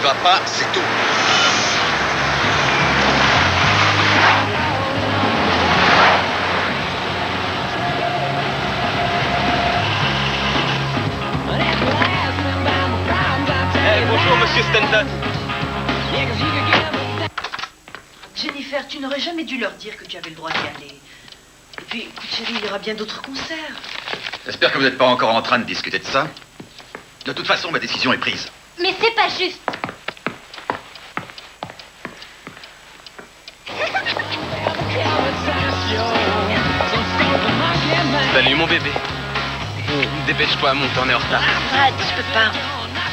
vas pas, c'est tout. Bonjour, monsieur Stanton. Jennifer, tu n'aurais jamais dû leur dire que tu avais le droit d'y aller. Et puis, écoute, chérie, il y aura bien d'autres concerts. J'espère que vous n'êtes pas encore en train de discuter de ça. De toute façon, ma décision est prise. Mais c'est pas juste. Salut, mon bébé. Dépêche-toi, monte, on est en retard. Brad, je peux pas.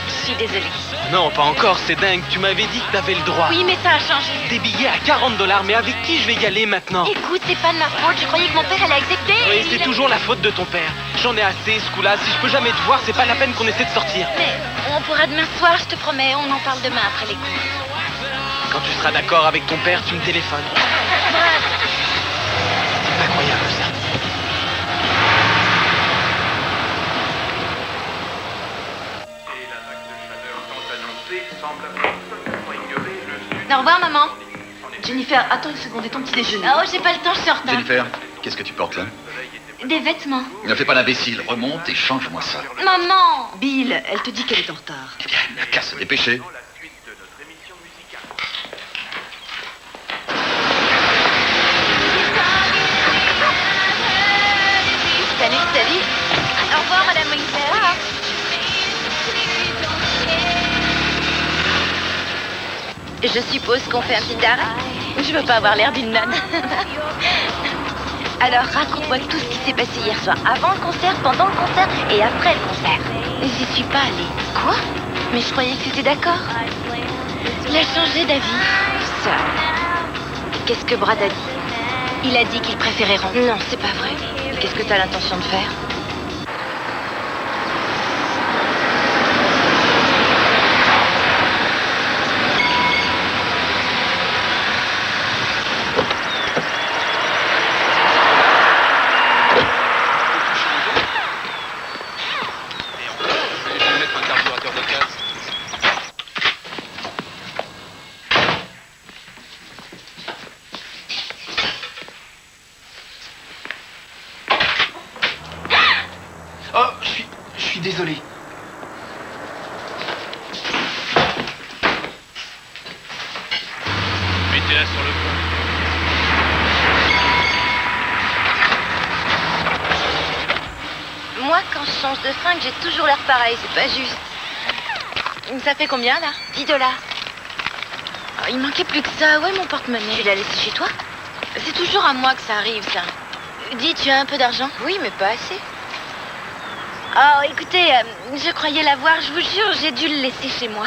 Je suis désolée. Non, pas encore, c'est dingue. Tu m'avais dit que t'avais le droit. Oui, mais ça a changé. Des billets à $40, mais avec qui je vais y aller maintenant? Écoute, c'est pas de ma faute. Je croyais que mon père allait accepter. Oui, c'est toujours la faute de ton père. J'en ai assez, ce coup-là. Si je peux jamais te voir, c'est pas la peine qu'on essaie de sortir. Mais on pourra demain soir, je te promets. On en parle demain après les cours. Quand tu seras d'accord avec ton père, tu me téléphones. Brad. C'est incroyable, ça. Au revoir, maman. Jennifer, attends une seconde, et ton petit déjeuner? Oh, j'ai pas le temps, je suis en retard. Jennifer, qu'est-ce que tu portes là? Des vêtements. Ne fais pas l'imbécile, remonte et change-moi ça. Maman. Bill, elle te dit qu'elle est en retard. Eh bien, il n'a qu'à se dépêcher. Salut. Au revoir, Madame Winkler. Je suppose qu'on fait un petit arrêt. Je veux pas avoir l'air d'une nonne. Alors, raconte-moi tout ce qui s'est passé hier soir. Avant le concert, pendant le concert et après le concert. J'y suis pas allée. Quoi? Mais je croyais que tu étais d'accord. Il a changé d'avis. Ça. Qu'est-ce que Brad a dit? Il a dit qu'il préférait rentrer. Non, c'est pas vrai. Qu'est-ce que t'as l'intention de faire? Oh, je suis désolé. Mettez-la sur le pont. Moi, quand je change de fringue, j'ai toujours l'air pareil, c'est pas juste. Ça fait combien, là? $10. Oh, il manquait plus que ça. Ouais, mon porte-monnaie. Tu l'as laissé chez toi? C'est toujours à moi que ça arrive, ça. Dis, tu as un peu d'argent? Oui, mais pas assez. Oh, écoutez, je croyais l'avoir, je vous jure, j'ai dû le laisser chez moi.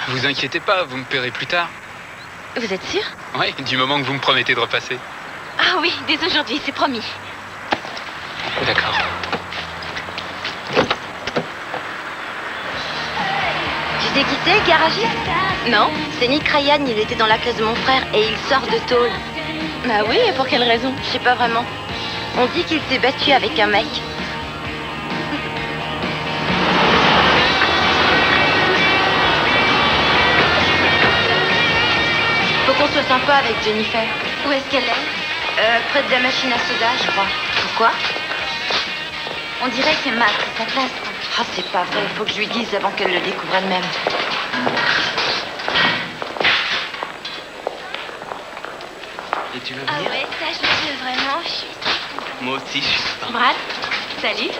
Vous inquiétez pas, vous me paierez plus tard. Vous êtes sûr? Oui, du moment que vous me promettez de repasser. Ah oui, dès aujourd'hui, c'est promis. D'accord. Tu sais qui c'est, le garagiste? Non, c'est Nick Ryan, il était dans la classe de mon frère et il sort de tôle. Bah oui, et pour quelle raison? Je sais pas vraiment. On dit qu'il s'est battu avec un mec. Faut qu'on soit sympa avec Jennifer. Où est-ce qu'elle est? Près de la machine à soda, je crois. Pourquoi? On dirait que c'est Matt, c'est sa classe. Ah, c'est pas vrai. Faut que je lui dise avant qu'elle le découvre elle-même. Et tu veux Ah venir? ouais, ça, je le veux vraiment. Je suis... Moi aussi, je suis certain. Brad, salut.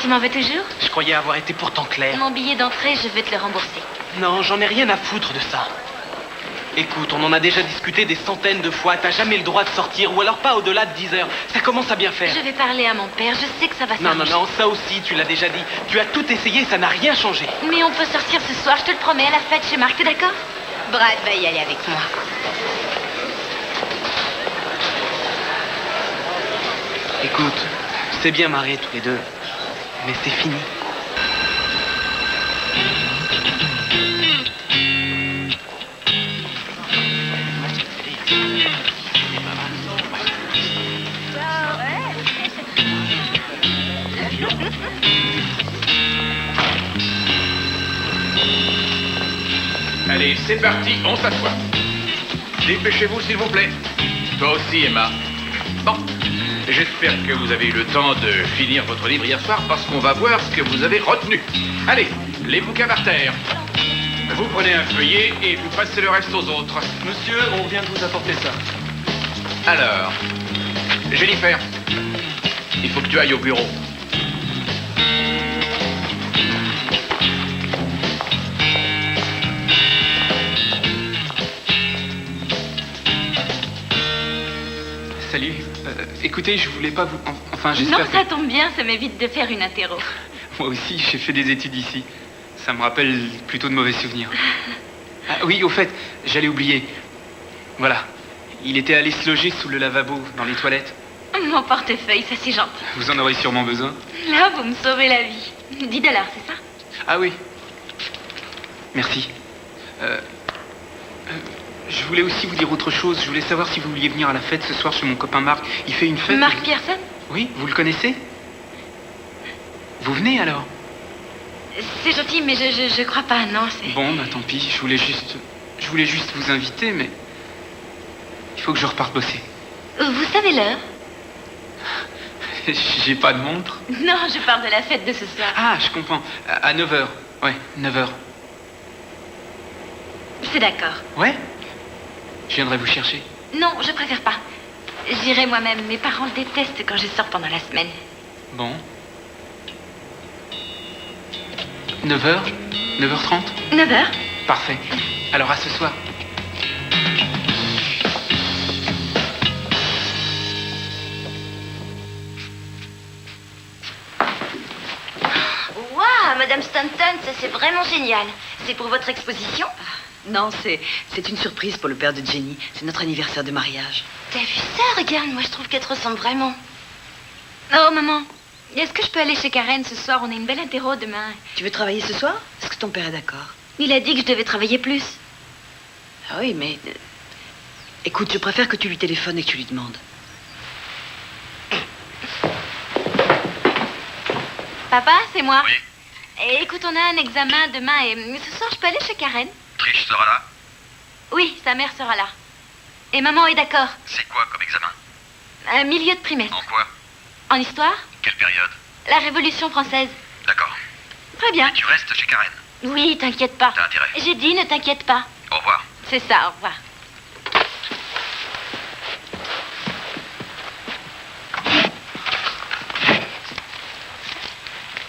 Tu m'en veux toujours? Je croyais avoir été pourtant clair. Mon billet d'entrée, je vais te le rembourser. Non, j'en ai rien à foutre de ça. Écoute, on en a déjà discuté des centaines de fois. T'as jamais le droit de sortir, ou alors pas au-delà de 10 heures. Ça commence à bien faire. Je vais parler à mon père, je sais que ça va Non, s'arranger. non, ça aussi, tu l'as déjà dit. Tu as tout essayé, ça n'a rien changé. Mais on peut sortir ce soir, je te le promets, à la fête chez Marc, t'es d'accord? Brad va y aller avec moi. Écoute, c'est bien marré tous les deux, mais c'est fini. Allez, c'est parti, on s'assoit. Dépêchez-vous, s'il vous plaît. Toi aussi, Emma. Bon, j'espère que vous avez eu le temps de finir votre livre hier soir parce qu'on va voir ce que vous avez retenu. Allez, les bouquins par terre. Vous prenez un feuillet et vous passez le reste aux autres. Monsieur, on vient de vous apporter ça. Alors, Jennifer, il faut que tu ailles au bureau. Salut. Écoutez, je voulais pas vous... Enfin, Non, j'espère ça tombe bien, ça m'évite de faire une interro. Moi aussi, j'ai fait des études ici. Ça me rappelle plutôt de mauvais souvenirs. Ah, oui, au fait, j'allais oublier. Voilà. Il était allé se loger sous le lavabo, dans les toilettes. Mon portefeuille, ça c'est gentil. Vous en aurez sûrement besoin. Là, vous me sauvez la vie. 10 $, c'est ça? Ah oui. Merci. Je voulais aussi vous dire autre chose. Je voulais savoir si vous vouliez venir à la fête ce soir chez mon copain Marc. Il fait une fête... Marc Pierson? Oui, vous le connaissez? Vous venez alors? C'est gentil, mais je crois pas, non, c'est... Bon, bah tant pis. Je voulais juste vous inviter, mais... Il faut que je reparte bosser. Vous savez l'heure? J'ai pas de montre. Non, je parle de la fête de ce soir. Ah, je comprends. À 9h. Ouais, 9h. C'est d'accord. Ouais? Je viendrai vous chercher. Non, je préfère pas. J'irai moi-même. Mes parents le détestent quand je sors pendant la semaine. Bon. 9h? 9h30? 9h? Parfait. Alors à ce soir. Waouh, Madame Stanton, ça c'est vraiment génial. C'est pour votre exposition? Non, c'est une surprise pour le père de Jenny. C'est notre anniversaire de mariage. T'as vu ça? Regarde, moi je trouve qu'elle te ressemble vraiment. Oh, maman, est-ce que je peux aller chez Karen ce soir? On a une belle interro demain. Tu veux travailler ce soir? Est-ce que ton père est d'accord? Il a dit que je devais travailler plus. Ah oui, mais... Écoute, je préfère que tu lui téléphones et que tu lui demandes. Papa, c'est moi. Oui. Et écoute, on a un examen demain et ce soir je peux aller chez Karen? Trish sera là. Oui, sa mère sera là. Et maman est d'accord. C'est quoi comme examen? Un milieu de trimestre. En quoi? En histoire? Quelle période? La Révolution française. D'accord. Très bien. Et tu restes chez Karen. Oui, t'inquiète pas. T'as intérêt. J'ai dit, ne t'inquiète pas. Au revoir. C'est ça, au revoir.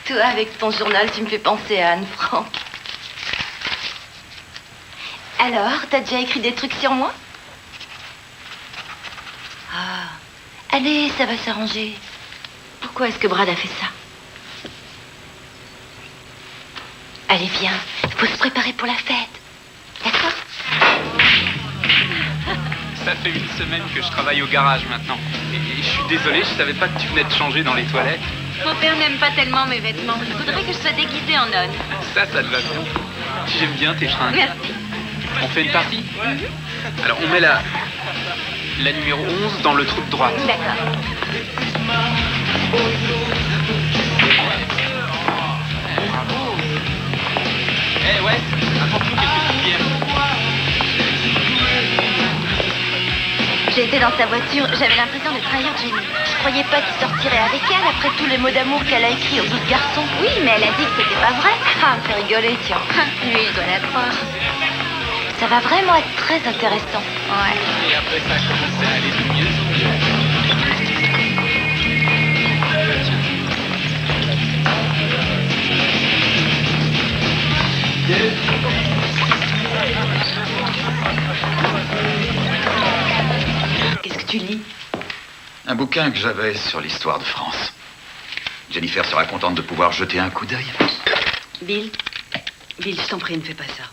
Toi, avec ton journal, tu me fais penser à Anne Frank. Alors, t'as déjà écrit des trucs sur moi? Ah. Allez, ça va s'arranger. Pourquoi est-ce que Brad a fait ça? Allez, viens. Il faut se préparer pour la fête. D'accord? Ça fait une semaine que je travaille au garage maintenant. Et je suis désolé, je savais pas que tu venais de changer dans les toilettes. Mon père n'aime pas tellement mes vêtements. Il voudrait que je sois déguisée en nonne. Ça te va bien. J'aime bien tes fringues. Merci. On fait une partie? Alors on met la numéro 11 dans le trou de droite. D'accord. Bravo. Eh ouais, apporte-nous quelques petites bières. J'étais dans sa voiture, j'avais l'impression de trahir Jenny. Je croyais pas qu'il sortirait avec elle après tous les mots d'amour qu'elle a écrits aux autres garçons. Oui, mais elle a dit que c'était pas vrai. Ah, me fait rigoler, tiens. Lui, il doit la croire. Ça va vraiment être très intéressant. Ouais. Et après ça a commencé à aller de mieux en mieux. Qu'est-ce que tu lis? Un bouquin que j'avais sur l'histoire de France. Jennifer sera contente de pouvoir jeter un coup d'œil. Bill, je t'en prie, ne fais pas ça.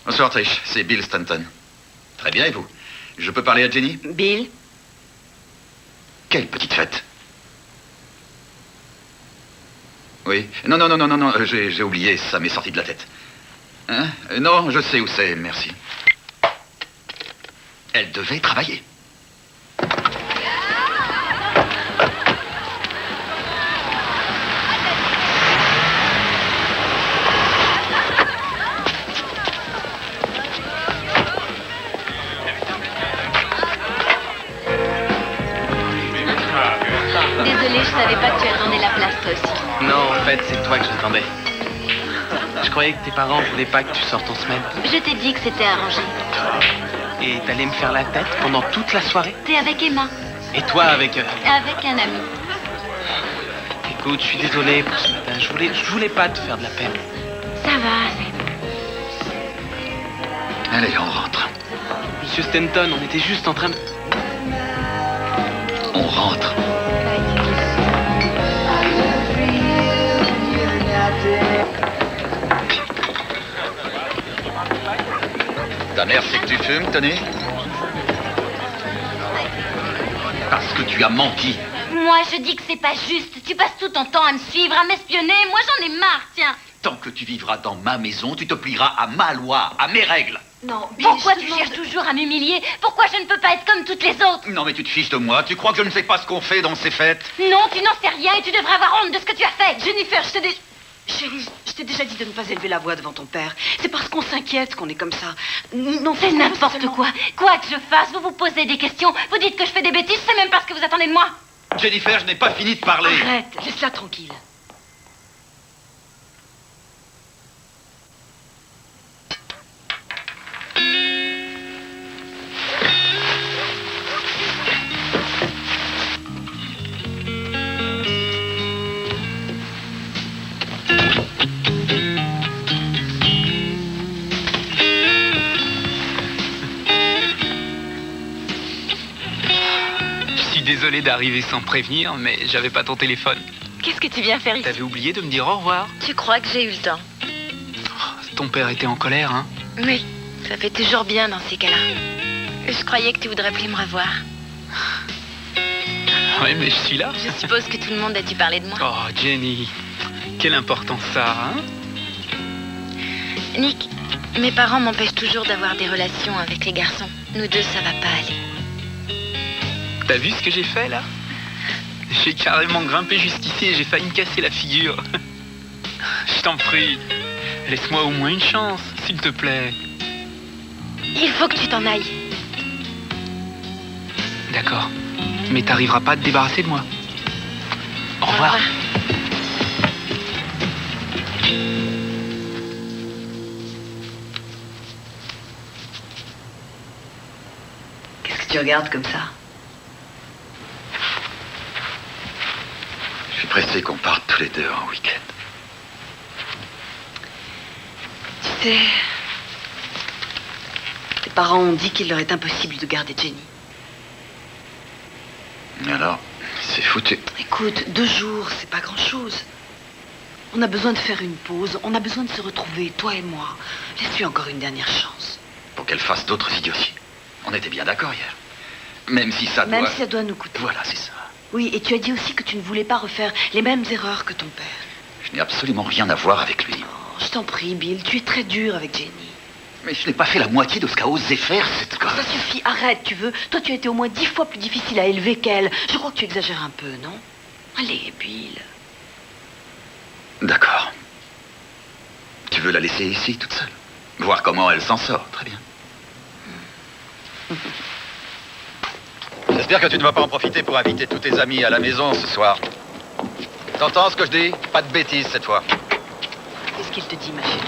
Bonsoir, Trish. C'est Bill Stanton. Très bien, et vous? Je peux parler à Jenny? Bill, Quelle petite fête? Oui. Non, j'ai oublié, ça m'est sorti de la tête. Hein? Non, je sais où c'est, merci. Elle devait travailler. Désolée, je savais pas que tu attendais la place, toi aussi. Non, en fait, c'est toi que j'attendais. Je croyais que tes parents voulaient pas que tu sortes en semaine. Je t'ai dit que c'était arrangé. Et t'allais me faire la tête pendant toute la soirée. T'es avec Emma, Et toi avec... avec un ami. Écoute, je suis désolé pour ce matin. Je voulais pas te faire de la peine. Ça va, Allez, on rentre. Monsieur Stanton, on était juste en train de... On rentre. Ta mère sait que tu fumes, Tony? Parce que tu as menti. Moi, je dis que c'est pas juste. Tu passes tout ton temps à me suivre, à m'espionner. Moi, j'en ai marre, tiens. Tant que tu vivras dans ma maison, tu te plieras à ma loi, à mes règles. Non, Bill, Pourquoi je te tu demande- cherches toujours à m'humilier? Pourquoi je ne peux pas être comme toutes les autres? Non, mais tu te fiches de moi. Tu crois que je ne sais pas ce qu'on fait dans ces fêtes? Non, tu n'en sais rien et tu devrais avoir honte de ce que tu as fait. Jennifer, Chérie, je t'ai déjà dit de ne pas élever la voix devant ton père. C'est parce qu'on s'inquiète qu'on est comme ça. Non, C'est n'importe quoi. Quoi que je fasse, vous vous posez des questions, vous dites que je fais des bêtises, c'est même pas ce que vous attendez de moi. Jennifer, je n'ai pas fini de parler. Arrête, laisse-la tranquille. Je suis désolé d'arriver sans prévenir, mais j'avais pas ton téléphone. Qu'est-ce que tu viens faire ici? T'avais oublié de me dire au revoir. Tu crois que j'ai eu le temps? Ton père était en colère, hein? Oui, ça fait toujours bien dans ces cas-là. Je croyais que tu voudrais plus me revoir. Ouais, mais je suis là. Je suppose que tout le monde a dû parler de moi. Oh, Jenny, quelle importance ça, hein? Nick, mes parents m'empêchent toujours d'avoir des relations avec les garçons. Nous deux, ça va pas aller. T'as vu ce que j'ai fait, là? J'ai carrément grimpé juste ici et j'ai failli me casser la figure. Je t'en prie, laisse-moi au moins une chance, s'il te plaît. Il faut que tu t'en ailles. D'accord, mais t'arriveras pas à te débarrasser de moi. Au revoir. Qu'est-ce que tu regardes comme ça? Je suis pressé qu'on parte tous les deux en week-end. Tu sais, tes parents ont dit qu'il leur est impossible de garder Jenny. Alors, c'est foutu. Écoute, 2 jours, c'est pas grand-chose. On a besoin de faire une pause, on a besoin de se retrouver, toi et moi. Laisse-lui encore une dernière chance. Pour qu'elle fasse d'autres idioties. On était bien d'accord hier. Même si ça doit... Même si ça doit nous coûter. Voilà, c'est ça. Oui, et tu as dit aussi que tu ne voulais pas refaire les mêmes erreurs que ton père. Je n'ai absolument rien à voir avec lui. Oh, je t'en prie, Bill, tu es très dur avec Jenny. Mais je n'ai pas fait la moitié de ce qu'a osé faire cette gosse. Ça suffit, arrête, tu veux. Toi, tu as été au moins 10 fois plus difficile à élever qu'elle. Je crois que tu exagères un peu, non? Allez, Bill. D'accord. Tu veux la laisser ici, toute seule? Voir comment elle s'en sort, très bien. J'espère que tu ne vas pas en profiter pour inviter tous tes amis à la maison ce soir. T'entends ce que je dis? Pas de bêtises cette fois. Qu'est-ce qu'il te dit, ma chérie?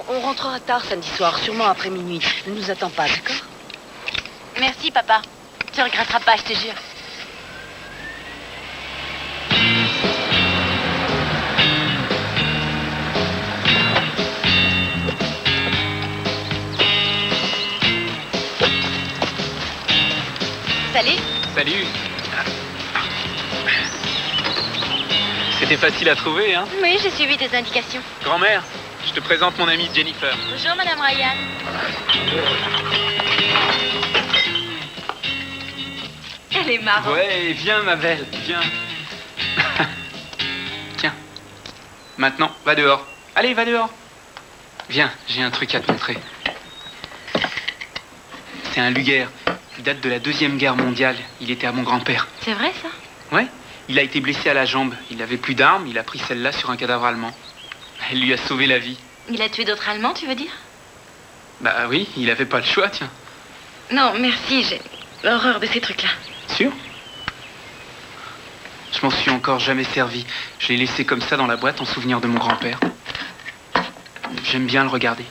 On rentrera tard samedi soir, sûrement après minuit. Ne nous attends pas, d'accord? Merci, papa. Tu regretteras pas, je te jure. Salut. Salut. C'était facile à trouver, hein? Oui, j'ai suivi tes indications. Grand-mère, je te présente mon amie Jennifer. Bonjour, Madame Ryan. Elle est marrante. Ouais, viens, ma belle, viens. Tiens. Maintenant, va dehors. Allez, va dehors. Viens, j'ai un truc à te montrer. C'est un Luger. Il date de la Deuxième Guerre mondiale. Il était à mon grand-père. C'est vrai, ça? Ouais, il a été blessé à la jambe. Il n'avait plus d'armes, il a pris celle-là sur un cadavre allemand. Elle lui a sauvé la vie. Il a tué d'autres Allemands, tu veux dire? Bah oui, il avait pas le choix, tiens. Non, merci, j'ai horreur de ces trucs-là. Sûr? Je m'en suis encore jamais servi. Je l'ai laissé comme ça dans la boîte en souvenir de mon grand-père. J'aime bien le regarder.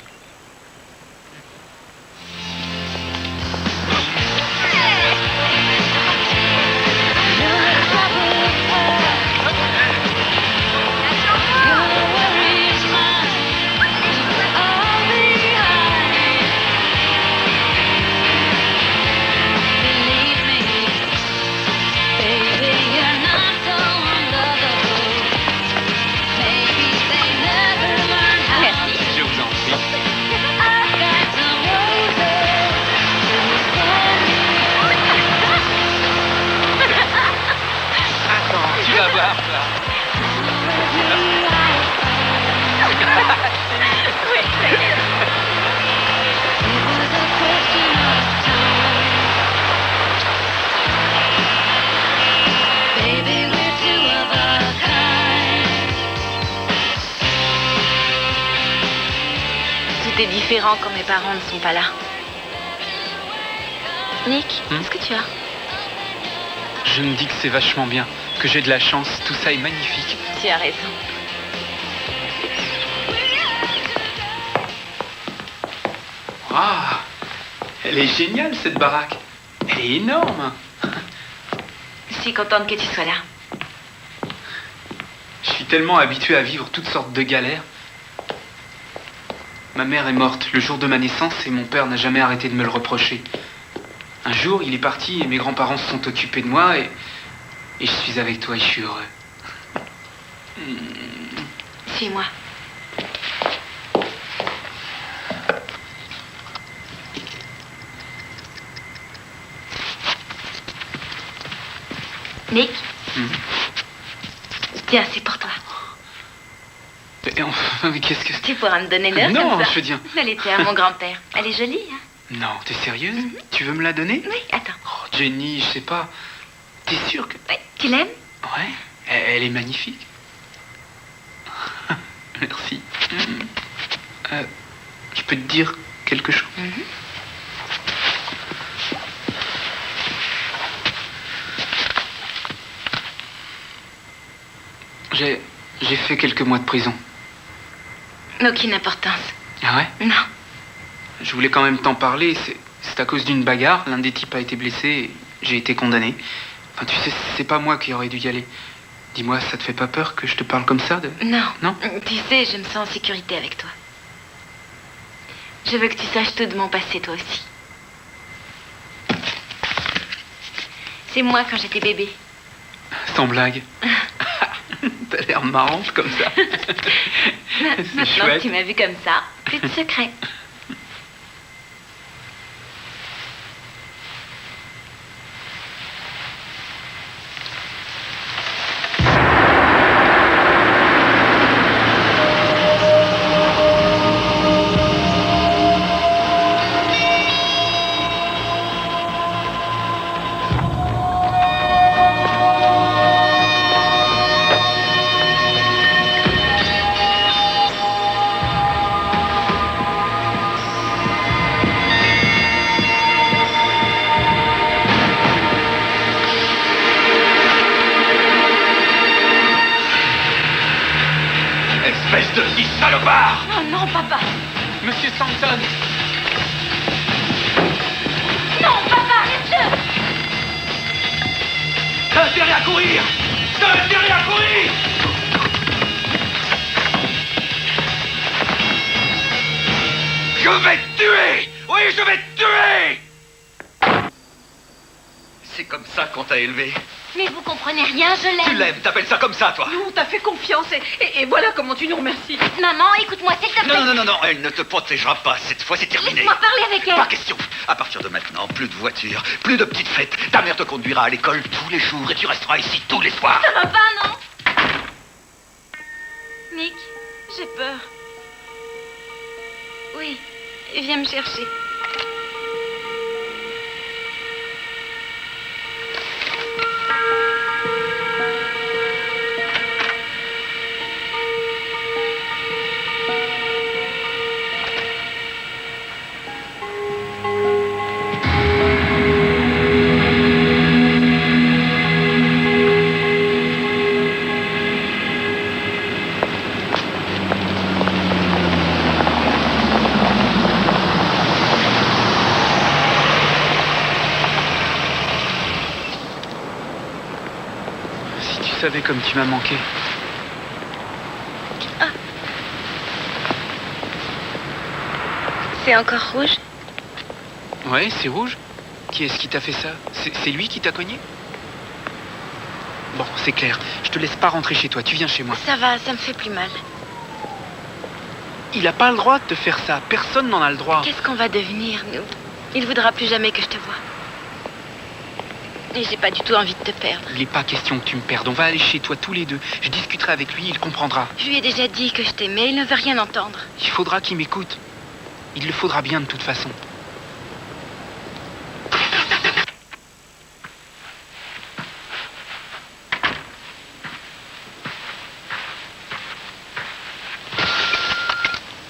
Je vous en prie. Attends, tu vas voir, ça. Tout est différent quand mes parents ne sont pas là. Nick, qu'est-ce que tu as? Je me dis que c'est vachement bien, que j'ai de la chance, tout ça est magnifique. Tu as raison. Ah, elle est géniale cette baraque. Elle est énorme. Je suis contente que tu sois là. Je suis tellement habitué à vivre toutes sortes de galères. Ma mère est morte le jour de ma naissance et mon père n'a jamais arrêté de me le reprocher. Un jour, il est parti et mes grands-parents se sont occupés de moi et je suis avec toi et je suis heureux. Suis-moi. Nick, tiens, c'est pour toi. Et enfin, mais qu'est-ce que... Tu pourras me donner l'heure Non, comme ça. je veux dire... Elle était à mon grand-père. Elle est jolie, hein? Non, t'es sérieuse? Tu veux me la donner? Oui, attends. Oh, Jenny, je sais pas. T'es sûre que... Ouais, tu l'aimes? Ouais, elle est magnifique. Merci. Je peux te dire quelque chose? J'ai fait quelques mois de prison. Aucune importance. Ah ouais? Non. Je voulais quand même t'en parler. C'est à cause d'une bagarre. L'un des types a été blessé et j'ai été condamné. Enfin, tu sais, c'est pas moi qui aurais dû y aller. Dis-moi, ça te fait pas peur que je te parle comme ça de... Non. Non? Tu sais, je me sens en sécurité avec toi. Je veux que tu saches tout de mon passé, toi aussi. C'est moi quand j'étais bébé. Sans blague. T'as l'air marrante comme ça. C'est Maintenant chouette. que tu m'as vu comme ça, plus de secret. Espèce de petit salopard! Oh non, papa! Monsieur Stanton. Non, papa, arrête-le! T'as intérêt à courir! T'as intérêt à courir! Je vais te tuer! Oui, je vais te tuer! C'est comme ça qu'on t'a élevé. Mais vous comprenez rien, je l'aime. Tu l'aimes, t'appelles ça comme ça, toi? Nous, on t'a fait confiance et voilà comment tu nous remercies. Maman, écoute-moi, s'il te plaît. Non, non, non, non, elle ne te protégera pas. Cette fois, c'est terminé. Laisse-moi parler avec elle. Pas question. À partir de maintenant, plus de voitures, plus de petites fêtes. Ta mère te conduira à l'école tous les jours et tu resteras ici tous les soirs. Ça va pas, non? Nick, j'ai peur. Oui, viens me chercher. savais comme tu m'as manqué. C'est encore rouge? Ouais, c'est rouge. Qui est-ce qui t'a fait ça? C'est lui qui t'a cogné? Bon, c'est clair. Je te laisse pas rentrer chez toi. Tu viens chez moi. Ça va, ça me fait plus mal. Il a pas le droit de te faire ça. Personne n'en a le droit. Qu'est-ce qu'on va devenir, nous? Il voudra plus jamais que je te voie. Et j'ai pas du tout envie de te perdre. Il n'est pas question que tu me perdes. On va aller chez toi tous les deux. Je discuterai avec lui, il comprendra. Je lui ai déjà dit que je t'aimais, il ne veut rien entendre. Il faudra qu'il m'écoute. Il le faudra bien de toute façon.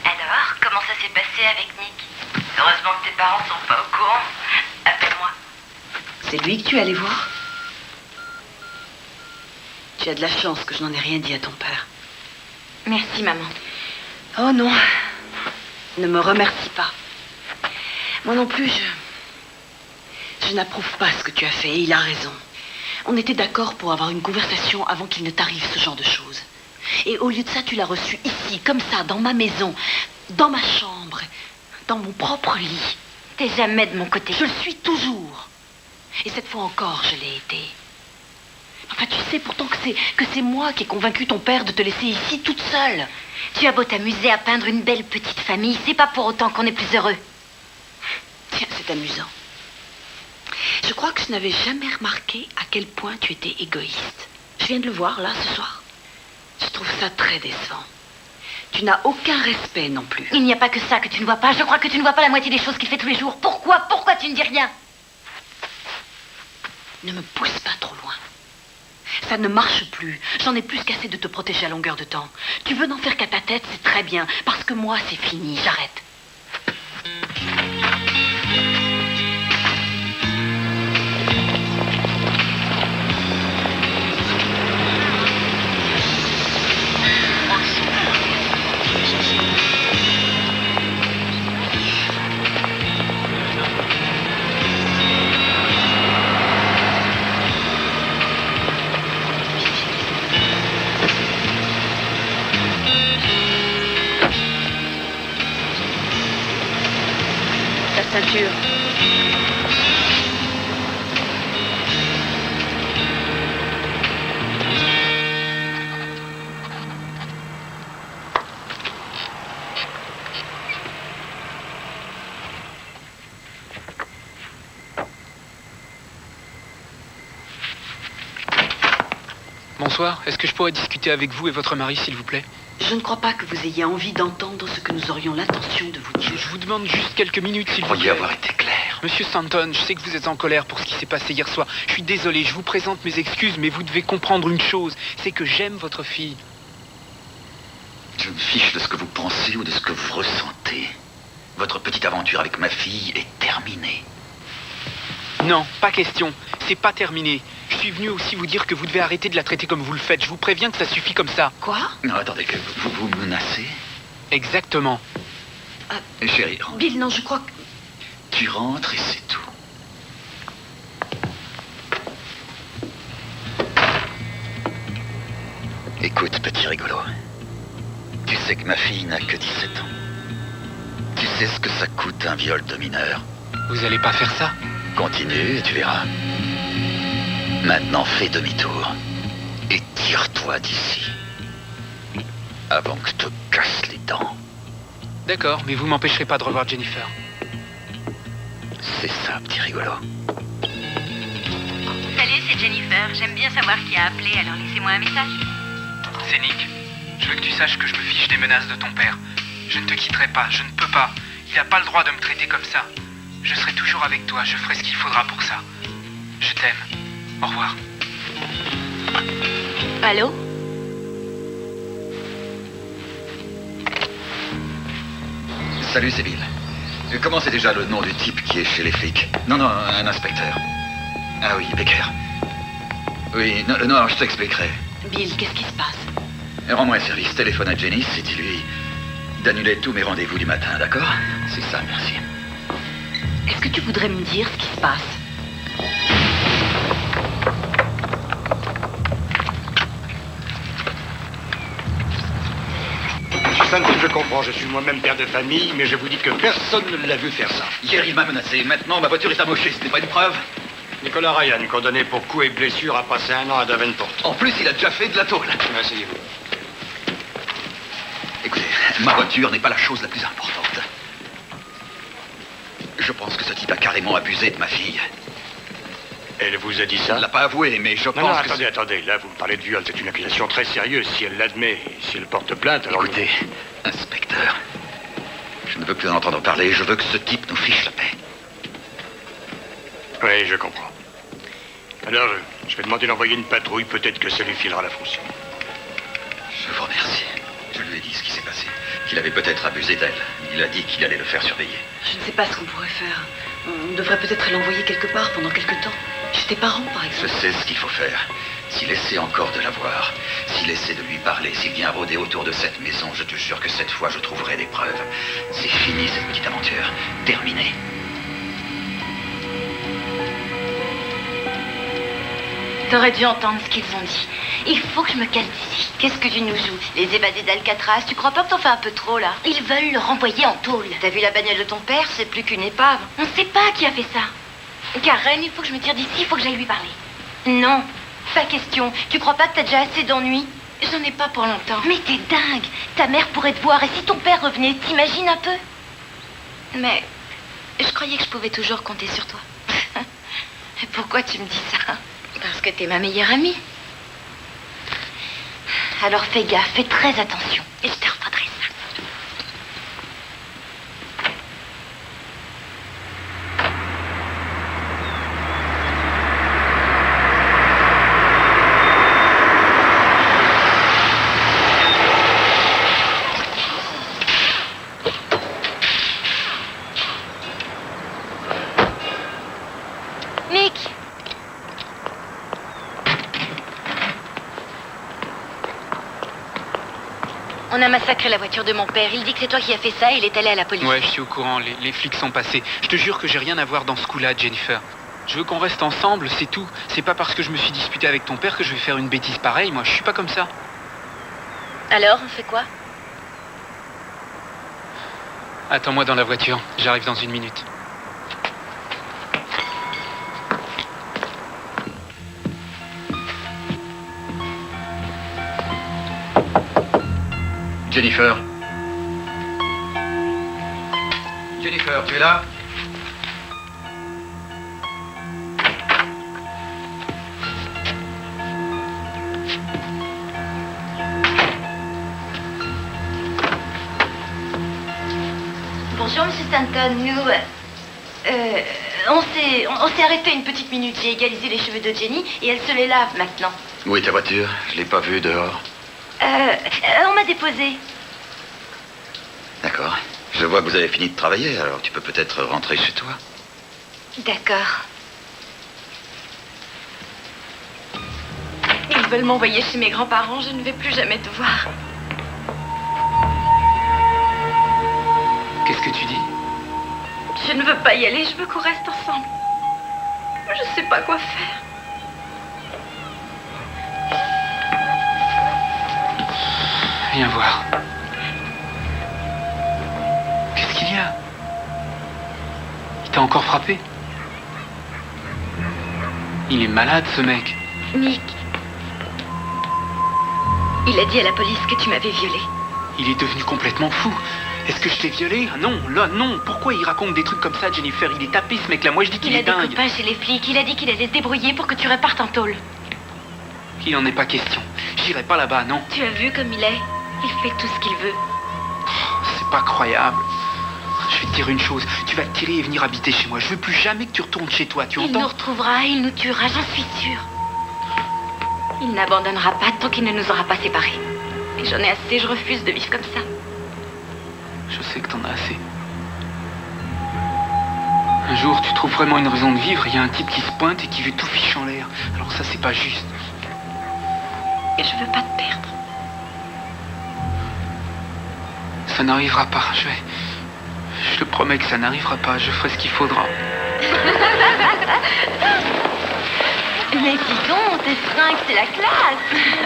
Alors, comment ça s'est passé avec Nick? Heureusement que tes parents sont pas au courant. Appelle-moi. C'est lui que tu es allé voir? Tu as de la chance que je n'en ai rien dit à ton père. Merci, maman. Oh non. Ne me remercie pas. Moi non plus, je n'approuve pas ce que tu as fait et il a raison. On était d'accord pour avoir une conversation avant qu'il ne t'arrive ce genre de choses. Et au lieu de ça, tu l'as reçu ici, comme ça, dans ma maison, dans ma chambre, dans mon propre lit. T'es jamais de mon côté. Je le suis toujours. Et cette fois encore, je l'ai été. Enfin, tu sais pourtant que c'est moi qui ai convaincu ton père de te laisser ici toute seule. Tu as beau t'amuser à peindre une belle petite famille, c'est pas pour autant qu'on est plus heureux. Tiens, c'est amusant. Je crois que je n'avais jamais remarqué à quel point tu étais égoïste. Je viens de le voir, là, ce soir. Je trouve ça très décevant. Tu n'as aucun respect non plus. Il n'y a pas que ça que tu ne vois pas. Je crois que tu ne vois pas la moitié des choses qu'il fait tous les jours. Pourquoi tu ne dis rien? Ne me pousse pas trop loin. Ça ne marche plus. J'en ai plus qu'assez de te protéger à longueur de temps. Tu veux n'en faire qu'à ta tête, c'est très bien. Parce que moi, c'est fini. J'arrête. Ta ceinture. Bonsoir, est-ce que je pourrais discuter avec vous et votre mari, s'il vous plaît? Je ne crois pas que vous ayez envie d'entendre ce que nous aurions l'intention de vous dire. Je vous demande juste quelques minutes, s'il vous Pourriez plaît. avoir été clair. Monsieur Stanton, je sais que vous êtes en colère pour ce qui s'est passé hier soir. Je suis désolé, je vous présente mes excuses, mais vous devez comprendre une chose, c'est que j'aime votre fille. Je me fiche de ce que vous pensez ou de ce que vous ressentez. Votre petite aventure avec ma fille est terminée. Non, pas question. C'est pas terminé. Je suis venu aussi vous dire que vous devez arrêter de la traiter comme vous le faites. Je vous préviens que ça suffit comme ça. Quoi? Non, attendez, que vous menacez? Exactement. Chérie, Bill, non, je crois que... tu rentres et c'est tout. Écoute, petit rigolo. Tu sais que ma fille n'a que 17 ans. Tu sais ce que ça coûte un viol de mineur. Vous allez pas faire ça? Continue et tu verras. Maintenant, fais demi-tour. Et tire-toi d'ici. Avant que je te casse les dents. D'accord, mais vous m'empêcherez pas de revoir Jennifer. C'est ça, petit rigolo. Salut, c'est Jennifer. J'aime bien savoir qui a appelé, alors laissez-moi un message. C'est Nick. Je veux que tu saches que je me fiche des menaces de ton père. Je ne te quitterai pas, je ne peux pas. Il n'a pas le droit de me traiter comme ça. Je serai toujours avec toi, je ferai ce qu'il faudra pour ça. Je t'aime. Au revoir. Allô? Salut, c'est Bill. Comment c'est déjà le nom du type qui est chez les flics? Non, un inspecteur. Ah oui, Becker. Oui, non, je t'expliquerai. Bill, qu'est-ce qui se passe? Rends-moi un service, téléphone à Jenny et dis-lui d'annuler tous mes rendez-vous du matin, d'accord? C'est ça, merci. Est-ce que tu voudrais me dire ce qui se passe? Stanton, je comprends. Je suis moi-même père de famille, mais je vous dis que personne ne l'a vu faire ça. Hier, il m'a menacé. Maintenant, ma voiture est amochée. Ce n'est pas une preuve. Nicolas Ryan, condamné pour coups et blessures, a passé 1 an à Davenport. En plus, il a déjà fait de la tôle. Asseyez-vous. Écoutez, ma voiture n'est pas la chose la plus importante. Je pense que ce type a carrément abusé de ma fille. Elle vous a dit Elle ça? ne l'a pas avoué, mais je pense Non, que... attendez. Là, vous me parlez de viol. C'est une accusation très sérieuse. Si elle l'admet, si elle porte plainte, alors... Écoutez, inspecteur, je ne veux plus en entendre parler. Je veux que ce type nous fiche la paix. Oui, je comprends. Alors, je vais demander d'envoyer une patrouille. Peut-être que ça lui filera la fonction. Je vous remercie. Je lui ai dit ce qui s'est passé. Qu'il avait peut-être abusé d'elle. Il a dit qu'il allait le faire surveiller. Je ne sais pas ce qu'on pourrait faire. On devrait peut-être l'envoyer quelque part pendant quelque temps. Chez tes parents, par Je exemple. sais ce qu'il faut faire. S'il essaie encore de la voir, s'il essaie de lui parler, s'il vient rôder autour de cette maison, je te jure que cette fois, je trouverai des preuves. C'est fini, cette petite aventure. Terminé. T'aurais dû entendre ce qu'ils ont dit. Il faut que je me casse d'ici. Qu'est-ce que tu nous joues? Les évadés d'Alcatraz? Tu crois pas que t'en fais un peu trop, là? Ils veulent le renvoyer en tôle. T'as vu la bagnole de ton père? C'est plus qu'une épave. On sait pas qui a fait ça. Karen, il faut que je me tire d'ici, il faut que j'aille lui parler. Non, pas question. Tu crois pas que t'as déjà assez d'ennuis? J'en ai pas pour longtemps. Mais t'es dingue. Ta mère pourrait te voir, et si ton père revenait, t'imagines un peu? Mais je croyais que je pouvais toujours compter sur toi. Pourquoi tu me dis ça? Parce que t'es ma meilleure amie. Alors fais gaffe, fais très attention. Et je te refaudrai ça. Nick! On a massacré la voiture de mon père. Il dit que c'est toi qui as fait ça et il est allé à la police. Ouais, je suis au courant, les flics sont passés. Je te jure que j'ai rien à voir dans ce coup-là, Jennifer. Je veux qu'on reste ensemble, c'est tout. C'est pas parce que je me suis disputé avec ton père que je vais faire une bêtise pareille. Moi, je suis pas comme ça. Alors, on fait quoi? Attends-moi dans la voiture, j'arrive dans 1 minute. Jennifer. Jennifer, tu es là? Bonjour, Monsieur Stanton. Nous, on s'est arrêté une petite minute. J'ai égalisé les cheveux de Jenny et elle se les lave maintenant. Où est ta voiture? Je l'ai pas vue dehors. On m'a déposé. D'accord. Je vois que vous avez fini de travailler, alors tu peux peut-être rentrer chez toi. D'accord. Ils veulent m'envoyer chez mes grands-parents. Je ne vais plus jamais te voir. Qu'est-ce que tu dis? Je ne veux pas y aller. Je veux qu'on reste ensemble. Je sais pas quoi faire. Viens voir. Qu'est-ce qu'il y a? Il t'a encore frappé? Il est malade, ce mec. Nick. Il a dit à la police que tu m'avais violée. Il est devenu complètement fou. Est-ce que je t'ai violé? Ah non, là, non. Pourquoi il raconte des trucs comme ça, Jennifer? Il est tapé, ce mec-là. Moi, je dis qu'il Il a est des dingue. copains chez les flics. Il a dit qu'il allait se débrouiller pour que tu repartes en tôle. Il en est pas question. J'irai pas là-bas, non. Tu as vu comme il est? Il fait tout ce qu'il veut. C'est pas croyable. Je vais te dire une chose. Tu vas te tirer et venir habiter chez moi. Je veux plus jamais que tu retournes chez toi, tu Il nous entends? retrouvera, il nous tuera, j'en suis sûre. Il n'abandonnera pas tant qu'il ne nous aura pas séparés. Et j'en ai assez, je refuse de vivre comme ça. Je sais que t'en as assez. Un jour, tu trouves vraiment une raison de vivre, il y a un type qui se pointe et qui veut tout fiche en l'air. Alors ça, c'est pas juste. Et je veux pas te perdre. Ça n'arrivera pas, je te promets que ça n'arrivera pas, je ferai ce qu'il faudra. Mais dis donc, tes fringues, c'est la classe.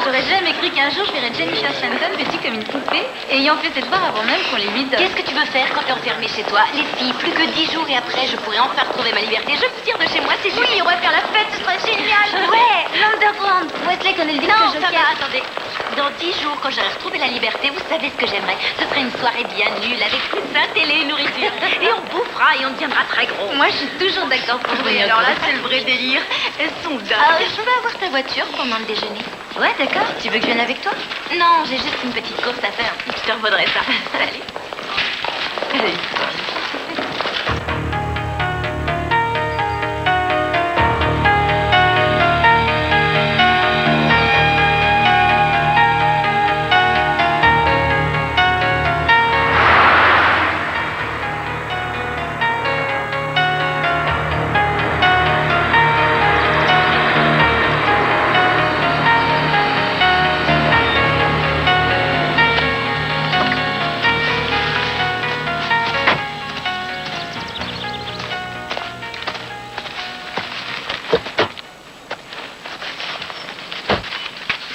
J'aurais jamais cru qu'un jour je verrais Jennifer Shenton vêtue comme une poupée, ayant fait ses devoirs avant même qu'on les lui donne. Qu'est-ce que tu veux faire quand t'es enfermée chez toi? Les filles, plus que 10 jours et après, je pourrai enfin retrouver ma liberté. Je peux dire de chez moi, c'est juste... Oui, on va faire la fête, ce sera génial. Ouais, l'underground. Wesley connaît le disque Non, Joker. ça va, attendez. Dans 10 jours, quand j'aurai retrouvé la liberté, vous savez ce que j'aimerais? Ce serait une soirée bien nulle, avec coussins, télé, nourriture. Et on bouffera et on deviendra très gros. Moi, je suis toujours d'accord pour Oui, venir. alors là, c'est le vrai délire. Elles sont dingues. Je peux avoir ta voiture pendant le déjeuner? Ouais, d'accord. Tu veux que je vienne avec toi? Non, j'ai juste une petite course à faire. Je te revaudrai ça. Salut. Allez.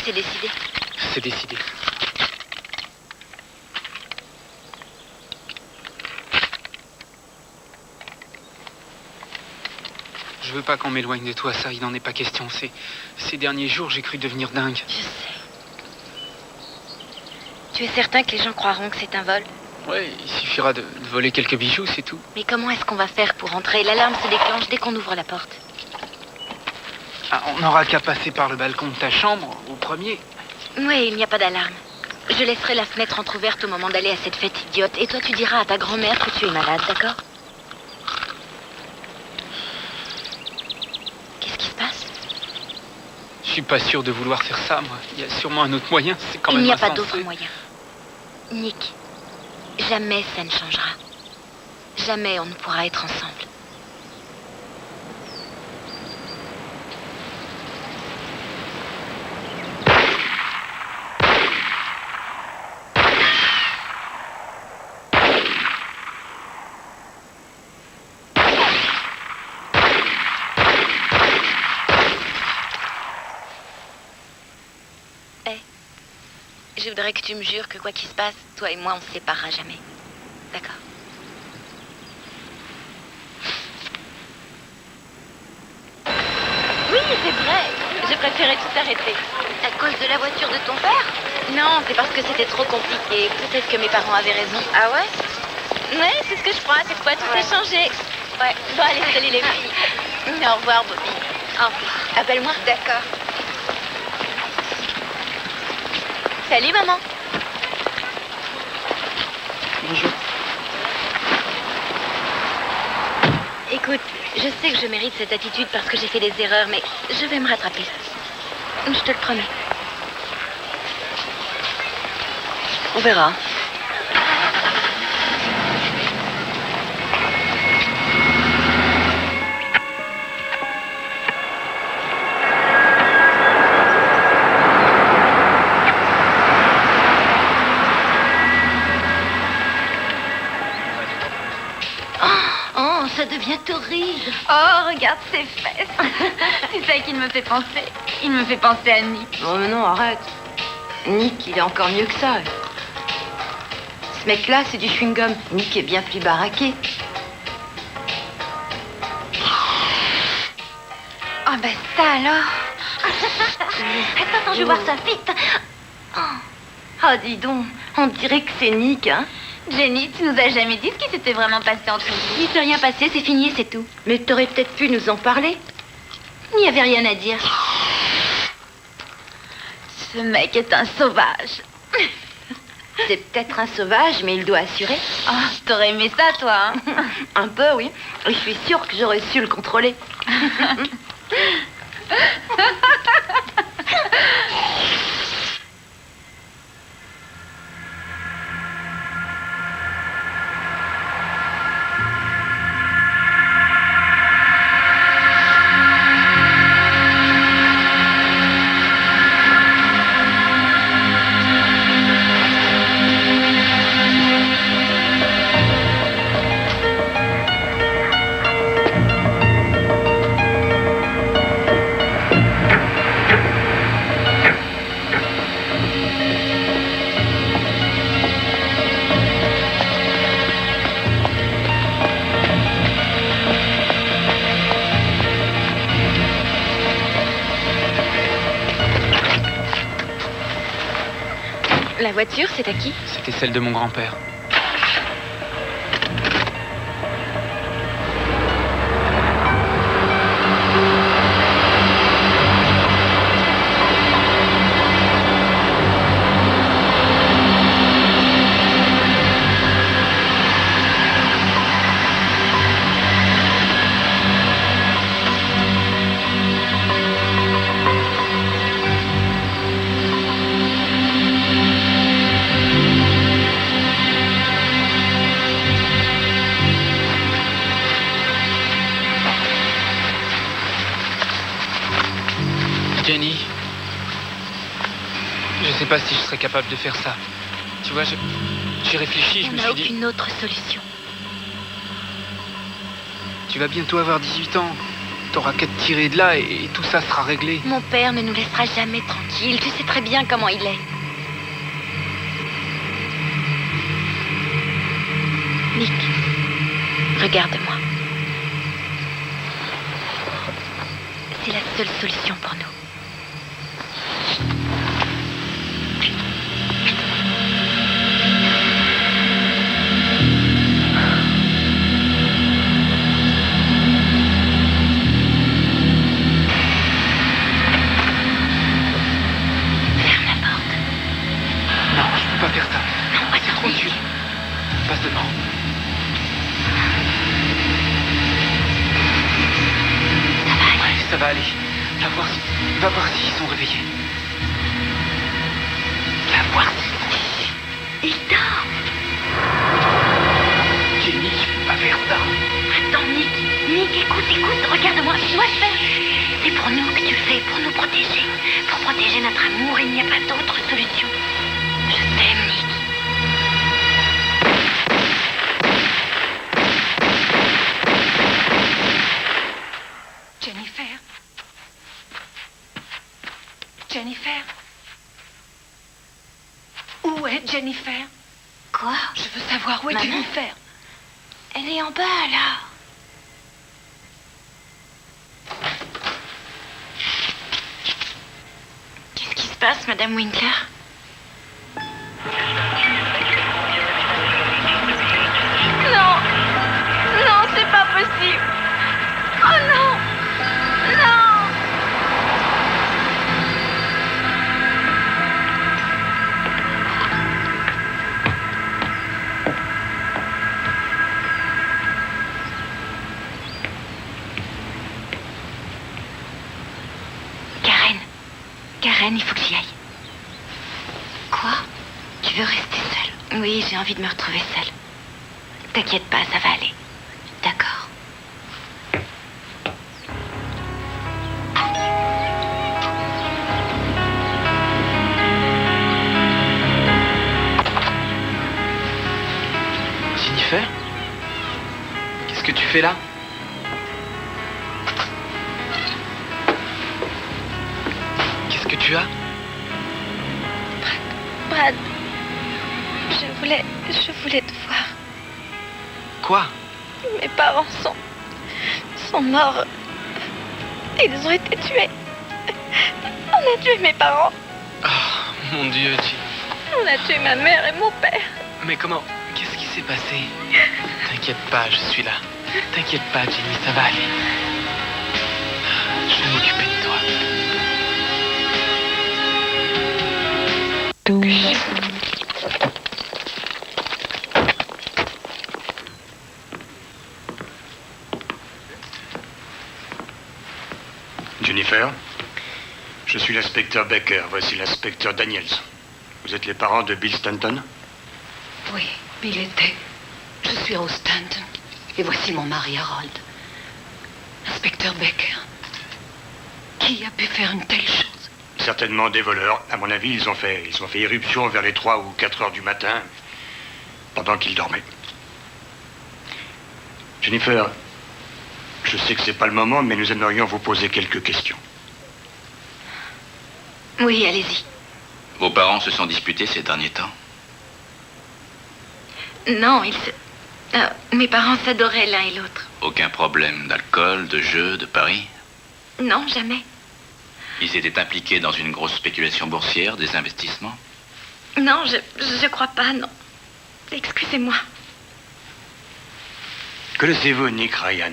C'est décidé. C'est décidé. Je veux pas qu'on m'éloigne de toi, ça, il n'en est pas question. Ces derniers jours, j'ai cru devenir dingue. Je sais. Tu es certain que les gens croiront que c'est un vol? Ouais, il suffira de voler quelques bijoux, c'est tout. Mais comment est-ce qu'on va faire pour entrer? L'alarme se déclenche dès qu'on ouvre la porte. Ah, on n'aura qu'à passer par le balcon de ta chambre, au premier. Oui, il n'y a pas d'alarme. Je laisserai la fenêtre entrouverte au moment d'aller à cette fête idiote. Et toi, tu diras à ta grand-mère que tu es malade, d'accord? Qu'est-ce qui se passe? Je suis pas sûr de vouloir faire ça, moi. Il y a sûrement un autre moyen, c'est quand Il même n'y a pas insensé. d'autre moyen. Nick, jamais ça ne changera. Jamais on ne pourra être ensemble. Je voudrais que tu me jures que quoi qu'il se passe, toi et moi, on se séparera jamais. D'accord? Oui, c'est vrai. J'ai préféré tout arrêter. À cause de la voiture de ton père? Non, c'est parce que c'était trop compliqué. Peut-être que mes parents avaient raison. Ah ouais? Ouais, c'est ce que je crois. Cette fois, tout a changé. Ouais. Bon, allez, salut les filles. Au revoir, Bobby. Au revoir. Appelle-moi. D'accord. Salut, maman. Bonjour. Écoute, je sais que je mérite cette attitude parce que j'ai fait des erreurs, mais je vais me rattraper. Je te le promets. On verra. Oh, ça devient horrible. Oh, regarde ses fesses. C'est ça qui me fait penser. Il me fait penser à Nick. Non, mais non, arrête. Nick, il est encore mieux que ça. Ce mec-là, c'est du chewing-gum. Nick est bien plus baraqué. Oh, ben ça alors. Attends, je vais voir ça vite. Oh, dis donc, on dirait que c'est Nick, hein. Jenny, tu nous as jamais dit ce qui s'était vraiment passé entre vous. Il ne s'est rien passé, c'est fini, c'est tout. Mais t'aurais peut-être pu nous en parler. Il n'y avait rien à dire. Ce mec est un sauvage. C'est peut-être un sauvage, mais il doit assurer. Oh, t'aurais aimé ça, toi, hein. Un peu, oui. Et je suis sûre que j'aurais su le contrôler. La voiture, c'est à qui? C'était celle de mon grand-père. Jenny, je sais pas si je serais capable de faire ça. Tu vois, j'ai réfléchi, je On me n'a suis dit... aucune autre solution. Tu vas bientôt avoir 18 ans. T'auras qu'à te tirer de là et tout ça sera réglé. Mon père ne nous laissera jamais tranquilles. Tu sais très bien comment il est. Nick, regarde-moi. C'est la seule solution pour nous. Ça va aller. Va voir s'ils sont réveillés. Va voir s'ils... Il dort. Jenny, tu peux pas faire ça. Attends, Nick, écoute, regarde-moi, tu dois le faire. C'est pour nous que tu le fais, pour nous protéger. Pour protéger notre amour, il n'y a pas d'autre solution. Je t'aime, Nick. Jennifer? Où est Jennifer? Quoi? Je veux savoir où est Maman? Jennifer. Elle est en bas, là. Qu'est-ce qui se passe, Madame Winkler? Non! Non, c'est pas possible! Oh non! Non! Karen, il faut que j'y aille. Quoi? Tu veux rester seule? Oui, j'ai envie de me retrouver seule. T'inquiète pas, ça va aller. D'accord. Jennifer? Qu'est-ce que tu fais là? Qu'est-ce que tu as? Brad, je voulais te voir. Quoi? Mes parents sont morts. Ils ont été tués. On a tué mes parents. Oh, mon Dieu, On a tué ma mère et mon père. Mais comment? Qu'est-ce qui s'est passé? T'inquiète pas, je suis là. T'inquiète pas, Jenny, ça va aller. Je vais m'occuper de toi. Jennifer, je suis l'inspecteur Baker. Voici l'inspecteur Daniels. Vous êtes les parents de Bill Stanton? Oui, Bill était. Je suis Rose Stanton. Et voici mon mari Harold. Inspecteur Baker. Qui a pu faire une telle chose? Certainement des voleurs. À mon avis, ils ont fait irruption vers les 3 ou 4 heures du matin, pendant qu'ils dormaient. Jennifer, je sais que c'est pas le moment, mais nous aimerions vous poser quelques questions. Oui, allez-y. Vos parents se sont disputés ces derniers temps? Non, mes parents s'adoraient l'un et l'autre. Aucun problème d'alcool, de jeux, de paris? Non, jamais. Ils étaient impliqués dans une grosse spéculation boursière, des investissements? Non, je crois pas, non. Excusez-moi. Connaissez-vous Nick Ryan?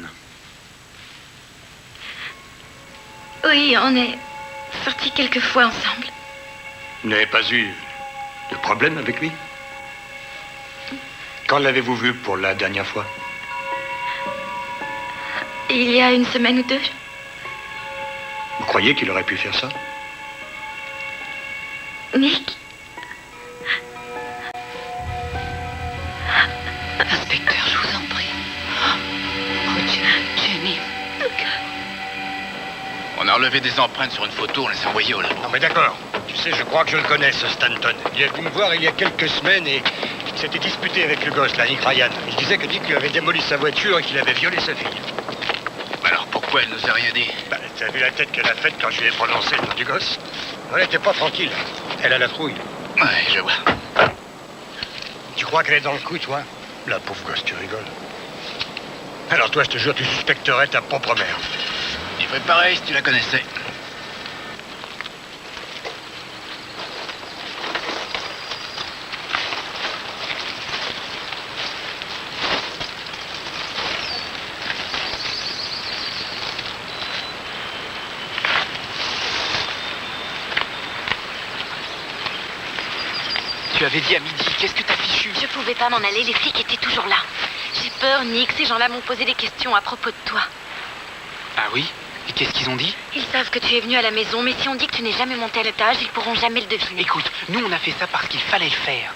Oui, on est sortis quelques fois ensemble. Vous n'avez pas eu de problème avec lui? Quand l'avez-vous vu pour la dernière fois? Il y a une semaine ou deux. Vous croyez qu'il aurait pu faire ça? Nick? Inspecteur, je vous en prie. Oh, Jenny. On a relevé des empreintes sur une photo, on les a envoyées au labo. Non mais d'accord. Tu sais, je crois que je le connais, ce Stanton. Il est venu me voir il y a quelques semaines et il s'était disputé avec le gosse, là, Nick Ryan. Il disait que Nick lui avait démoli sa voiture et qu'il avait violé sa fille. Alors pourquoi elle nous a rien dit? Bah, t'as vu la tête qu'elle a faite quand je lui ai prononcé le nom du gosse? Elle était pas tranquille. Elle a la trouille. Ouais, je vois. Tu crois qu'elle est dans le coup, toi? La pauvre gosse, tu rigoles. Alors toi, je te jure, tu suspecterais ta propre mère. Tu ferais pareil si tu la connaissais. Tu avais dit à midi, qu'est-ce que t'as fichu? Je pouvais pas m'en aller, les flics étaient toujours là. J'ai peur, Nick, ces gens-là m'ont posé des questions à propos de toi. Ah oui? Et qu'est-ce qu'ils ont dit? Ils savent que tu es venu à la maison, mais si on dit que tu n'es jamais monté à l'étage, ils pourront jamais le deviner. Écoute, nous on a fait ça parce qu'il fallait le faire.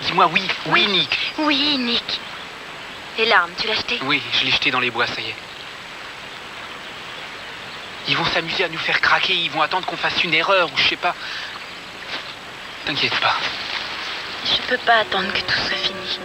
Dis-moi oui, oui Nick. Oui, Nick. Et l'arme, tu l'as jetée? Oui, je l'ai jeté dans les bois, ça y est. Ils vont s'amuser à nous faire craquer, ils vont attendre qu'on fasse une erreur ou je sais pas. T'inquiète pas. Je peux pas attendre que tout soit fini.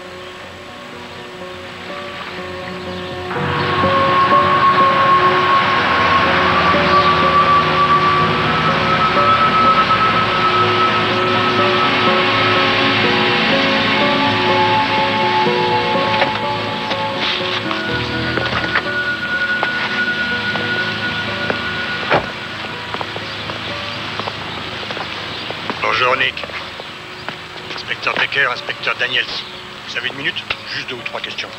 Bonjour, Nick. Inspecteur Becker, inspecteur Daniels. Vous avez une minute? Juste 2 ou 3 questions.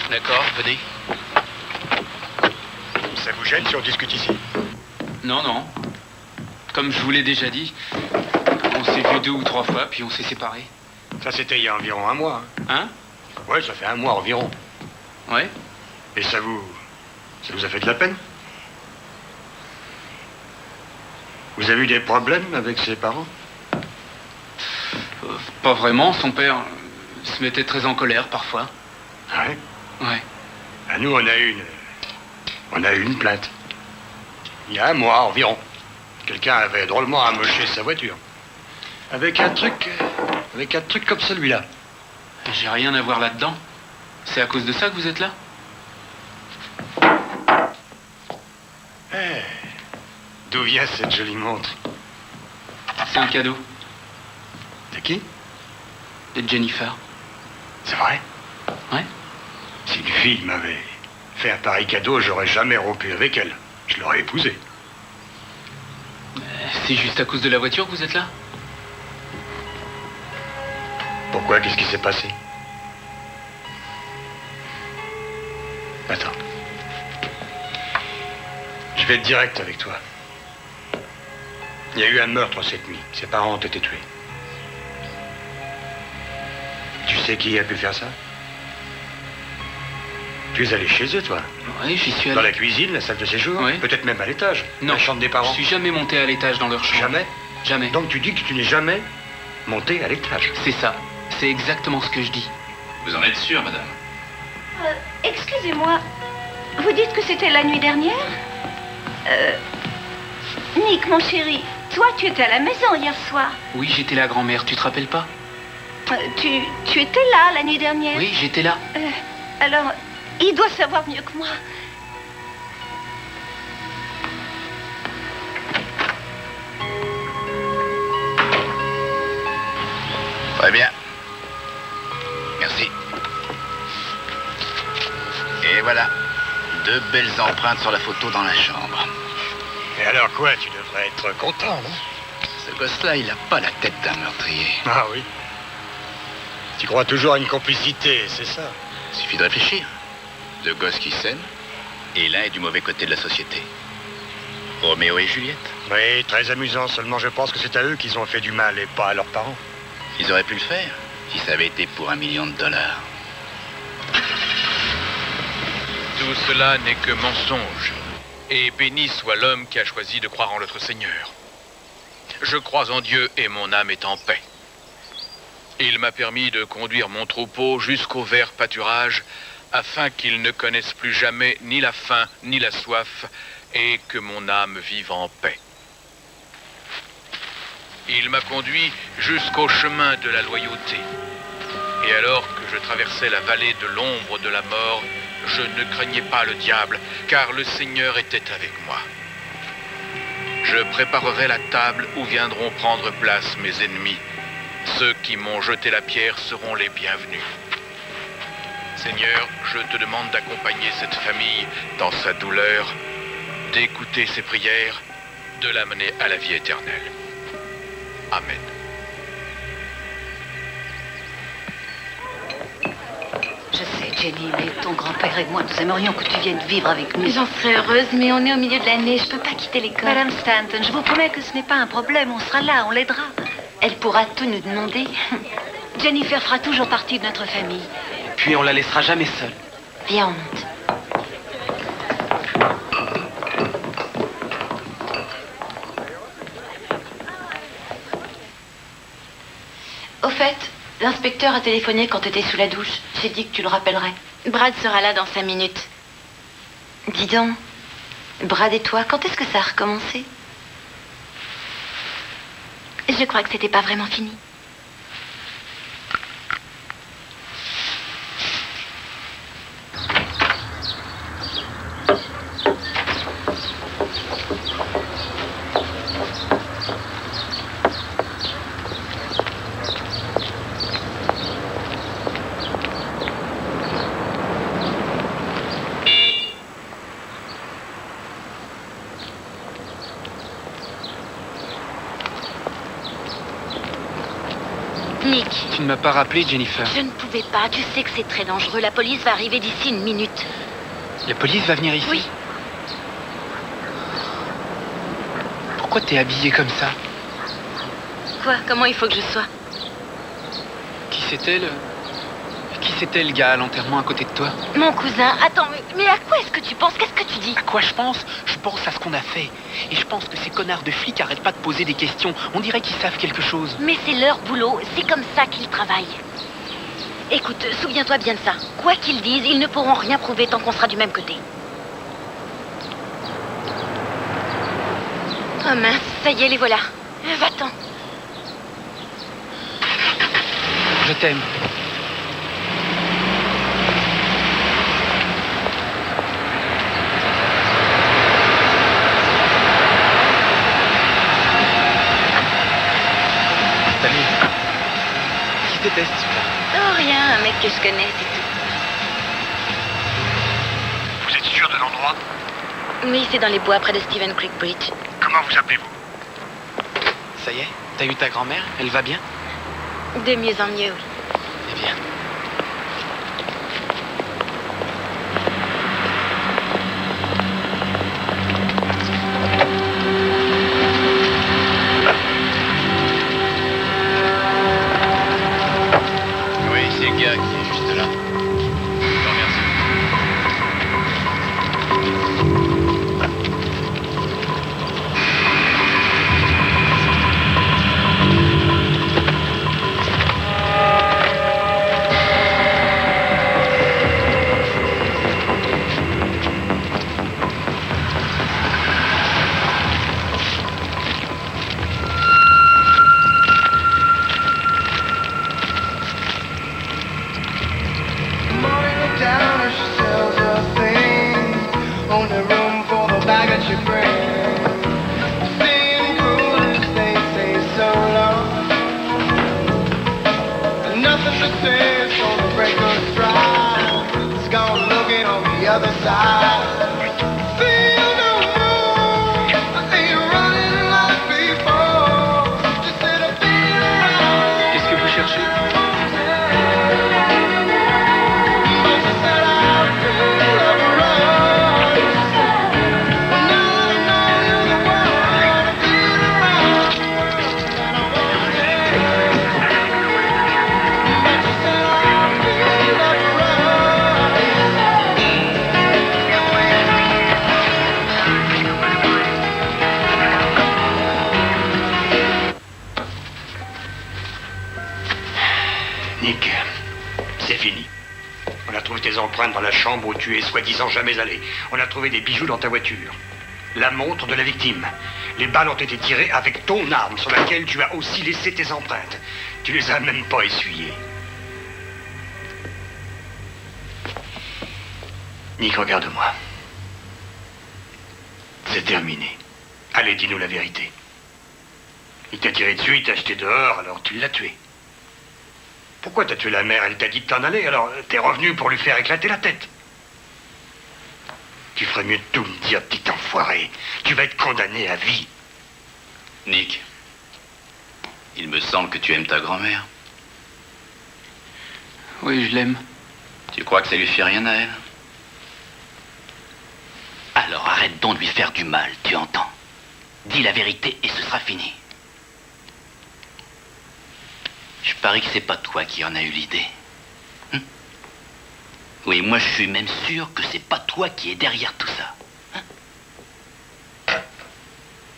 D'accord, venez. Ça vous gêne si on discute ici? Non, non. Comme je vous l'ai déjà dit, on s'est vu 2 ou 3 fois, puis on s'est séparés. Ça, c'était il y a environ 1 mois. Hein? Ouais, ça fait 1 mois environ. Ouais? Et ça vous a fait de la peine? Vous avez eu des problèmes avec ses parents? Pas vraiment, son père se mettait très en colère parfois. Ah ouais? Ouais. Ah, nous, on a eu une plainte. Il y a 1 mois environ. Quelqu'un avait drôlement amoché sa voiture. Avec un truc comme celui-là. J'ai rien à voir là-dedans. C'est à cause de ça que vous êtes là? Eh, d'où vient cette jolie montre? C'est un cadeau De qui? de Jennifer. C'est vrai? Ouais? Si une fille m'avait fait un pareil cadeau, j'aurais jamais rompu avec elle. Je l'aurais épousée. C'est juste à cause de la voiture que vous êtes là? Pourquoi? Qu'est-ce qui s'est passé? Attends. Je vais être direct avec toi. Il y a eu un meurtre cette nuit. Ses parents ont été tués. Tu sais qui a pu faire ça? Tu es allé chez eux, toi? Oui, j'y suis allé. Dans la cuisine, la salle de séjour? Oui. Peut-être même à l'étage? Non, La chambre des parents? je suis jamais monté à l'étage dans leur chambre. Jamais? Jamais. Donc tu dis que tu n'es jamais monté à l'étage? C'est ça. C'est exactement ce que je dis. Vous en êtes sûr, madame? Excusez-moi, vous dites que c'était la nuit dernière? Nick, mon chéri, toi, tu étais à la maison hier soir. Oui, j'étais là, grand-mère. Tu te rappelles pas? Tu étais là la nuit dernière? Oui, j'étais là. Alors, il doit savoir mieux que moi. Très bien. Merci. Et voilà. 2 belles empreintes sur la photo dans la chambre. Et alors quoi? Tu devrais être content, non? Ce gosse-là, il a pas la tête d'un meurtrier. Ah oui. Tu crois toujours à une complicité, c'est ça? Suffit de réfléchir. Deux gosses qui s'aiment, et l'un est du mauvais côté de la société. Roméo et Juliette. Oui, très amusant, seulement je pense que c'est à eux qu'ils ont fait du mal et pas à leurs parents. Ils auraient pu le faire si ça avait été pour $1 million. Tout cela n'est que mensonge. Et béni soit l'homme qui a choisi de croire en notre Seigneur. Je crois en Dieu et mon âme est en paix. Il m'a permis de conduire mon troupeau jusqu'au vert pâturage afin qu'ils ne connaissent plus jamais ni la faim ni la soif et que mon âme vive en paix. Il m'a conduit jusqu'au chemin de la loyauté. Et alors que je traversais la vallée de l'ombre de la mort, je ne craignais pas le diable, car le Seigneur était avec moi. Je préparerai la table où viendront prendre place mes ennemis. Ceux qui m'ont jeté la pierre seront les bienvenus. Seigneur, je te demande d'accompagner cette famille dans sa douleur, d'écouter ses prières, de l'amener à la vie éternelle. Amen. Je sais, Jenny, mais ton grand-père et moi, nous aimerions que tu viennes vivre avec nous. J'en serais heureuse, mais on est au milieu de l'année. Je peux pas quitter l'école. Madame Stanton, je vous promets que ce n'est pas un problème. On sera là, on l'aidera. Elle pourra tout nous demander. Jennifer fera toujours partie de notre famille. Puis on la laissera jamais seule. Viens, on monte. Au fait, l'inspecteur a téléphoné quand tu étais sous la douche. J'ai dit que tu le rappellerais. Brad sera là dans 5 minutes. Dis donc, Brad et toi, quand est-ce que ça a recommencé? Je crois que c'était pas vraiment fini. Nick. Tu ne m'as pas rappelé, Jennifer. Je ne pouvais pas. Tu sais que c'est très dangereux. La police va arriver d'ici 1 minute. La police va venir ici? Oui. Pourquoi t'es habillée comme ça? Quoi? Comment il faut que je sois? Qui c'était le gars à l'enterrement à côté de toi? Mon cousin. Attends, mais à quoi est-ce que tu penses? Qu'est-ce que tu dis? À quoi je pense? Je pense à ce qu'on a fait. Et je pense que ces connards de flics arrêtent pas de poser des questions. On dirait qu'ils savent quelque chose. Mais c'est leur boulot. C'est comme ça qu'ils travaillent. Écoute, souviens-toi bien de ça. Quoi qu'ils disent, ils ne pourront rien prouver tant qu'on sera du même côté. Oh mince, ça y est, les voilà. Va-t'en. Je t'aime. Salut. Qui c'était celui-là? Oh, rien, un mec que je connais, c'est tout. Vous êtes sûr de l'endroit? Oui, c'est dans les bois près de Stephen Creek Bridge. Comment vous appelez-vous? Ça y est? T'as eu ta grand-mère? Elle va bien? De mieux en mieux, oui. Eh bien. Oui, c'est le gars qui est juste là. Je te remercie. Feel no more, I ain't running like before. empreintes dans la chambre où tu es soi-disant jamais allé. On a trouvé des bijoux dans ta voiture. La montre de la victime. Les balles ont été tirées avec ton arme sur laquelle tu as aussi laissé tes empreintes. Tu les as même pas essuyées. Nick, regarde-moi. C'est terminé. Allez, dis-nous la vérité. Il t'a tiré dessus, il t'a jeté dehors, alors tu l'as tué. Pourquoi t'as tué la mère? Elle t'a dit de t'en aller, alors t'es revenu pour lui faire éclater la tête. Tu ferais mieux de tout me dire, petit enfoiré. Tu vas être condamné à vie. Nick, il me semble que tu aimes ta grand-mère. Oui, je l'aime. Tu crois que ça lui fait rien à elle? Alors arrête donc de lui faire du mal, tu entends? Dis la vérité et ce sera fini. Je parie que c'est pas toi qui en as eu l'idée. Oui, moi je suis même sûr que c'est pas toi qui es derrière tout ça.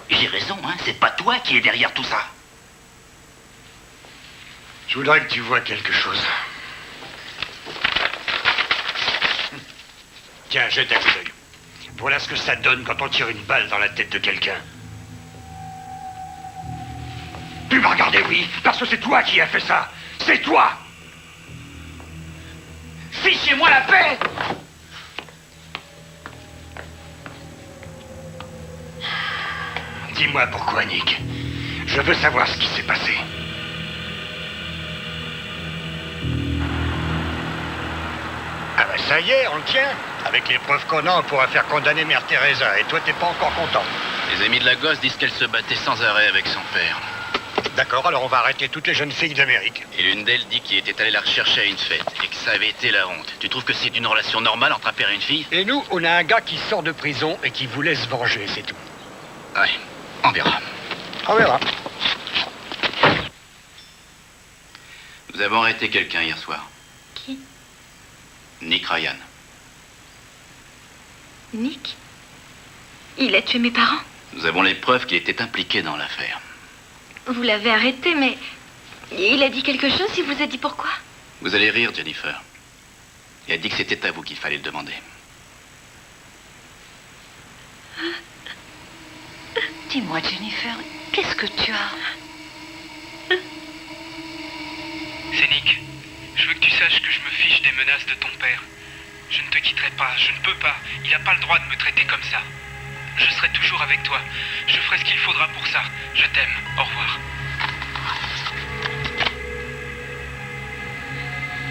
J'ai raison, hein, c'est pas toi qui es derrière tout ça. Je voudrais que tu vois quelque chose. Tiens, jette un coup d'œil. Voilà ce que ça donne quand on tire une balle dans la tête de quelqu'un. Tu m'as regardé, oui, parce que c'est toi qui as fait ça. C'est toi. Fichez-moi la paix. Dis-moi pourquoi, Nick. Je veux savoir ce qui s'est passé. Ah bah ça y est, on le tient. Avec les preuves qu'on a, on pourra faire condamner Mère Teresa. Et toi, t'es pas encore content. Les amis de la gosse disent qu'elle se battait sans arrêt avec son père. D'accord, alors on va arrêter toutes les jeunes filles d'Amérique. Et l'une d'elles dit qu'il était allé la rechercher à une fête et que ça avait été la honte. Tu trouves que c'est une relation normale entre un père et une fille? Et nous, on a un gars qui sort de prison et qui voulait se venger, c'est tout. Ouais, on verra. On verra. Nous avons arrêté quelqu'un hier soir. Qui? Nick Ryan. Nick? Il a tué mes parents? Nous avons les preuves qu'il était impliqué dans l'affaire. Vous l'avez arrêté, mais... Il a dit quelque chose, il vous a dit pourquoi? Vous allez rire, Jennifer. Il a dit que c'était à vous qu'il fallait le demander. Dis-moi, Jennifer, qu'est-ce que tu as? C'est Nick. Je veux que tu saches que je me fiche des menaces de ton père. Je ne te quitterai pas, je ne peux pas. Il n'a pas le droit de me traiter comme ça. Je serai toujours avec toi. Je ferai ce qu'il faudra pour ça. Je t'aime. Au revoir.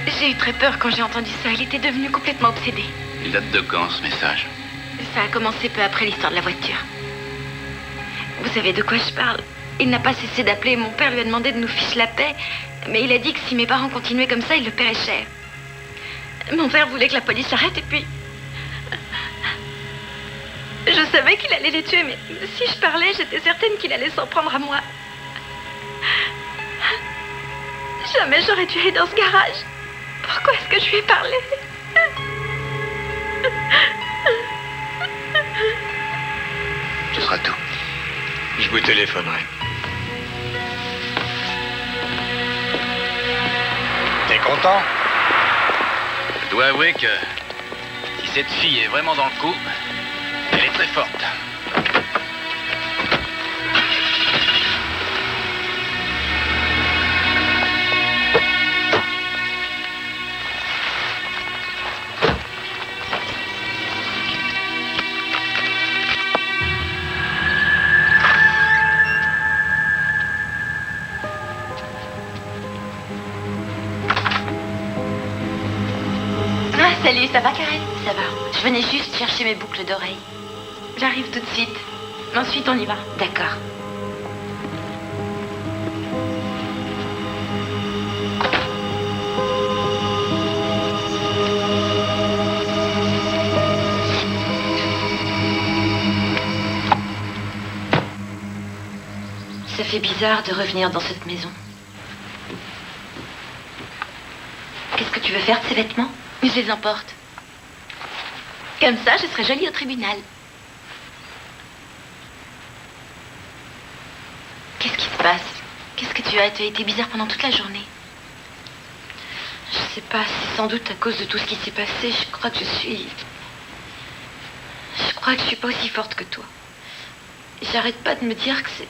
J'ai eu très peur quand j'ai entendu ça. Il était devenu complètement obsédé. Il date de quand, ce message? Ça a commencé peu après l'histoire de la voiture. Vous savez de quoi je parle? Il n'a pas cessé d'appeler. Mon père lui a demandé de nous ficher la paix. Mais il a dit que si mes parents continuaient comme ça, il le paierait cher. Mon père voulait que la police s'arrête et puis... Je savais qu'il allait les tuer, mais si je parlais, j'étais certaine qu'il allait s'en prendre à moi. Jamais j'aurais dû aller dans ce garage. Pourquoi est-ce que je lui ai parlé? Ce sera tout. Je vous téléphonerai. T'es content? Je dois avouer que si cette fille est vraiment dans le coup, elle est très forte. Salut, ça va, Karen? Ça va. Je venais juste chercher mes boucles d'oreilles. J'arrive tout de suite. Ensuite, on y va. D'accord. Ça fait bizarre de revenir dans cette maison. Qu'est-ce que tu veux faire de ces vêtements? Je les emporte. Comme ça, je serai jolie au tribunal. Qu'est-ce qui se passe? Qu'est-ce que tu as? Tu as été bizarre pendant toute la journée. Je sais pas, c'est sans doute à cause de tout ce qui s'est passé. Je crois que je suis pas aussi forte que toi. J'arrête pas de me dire que c'est...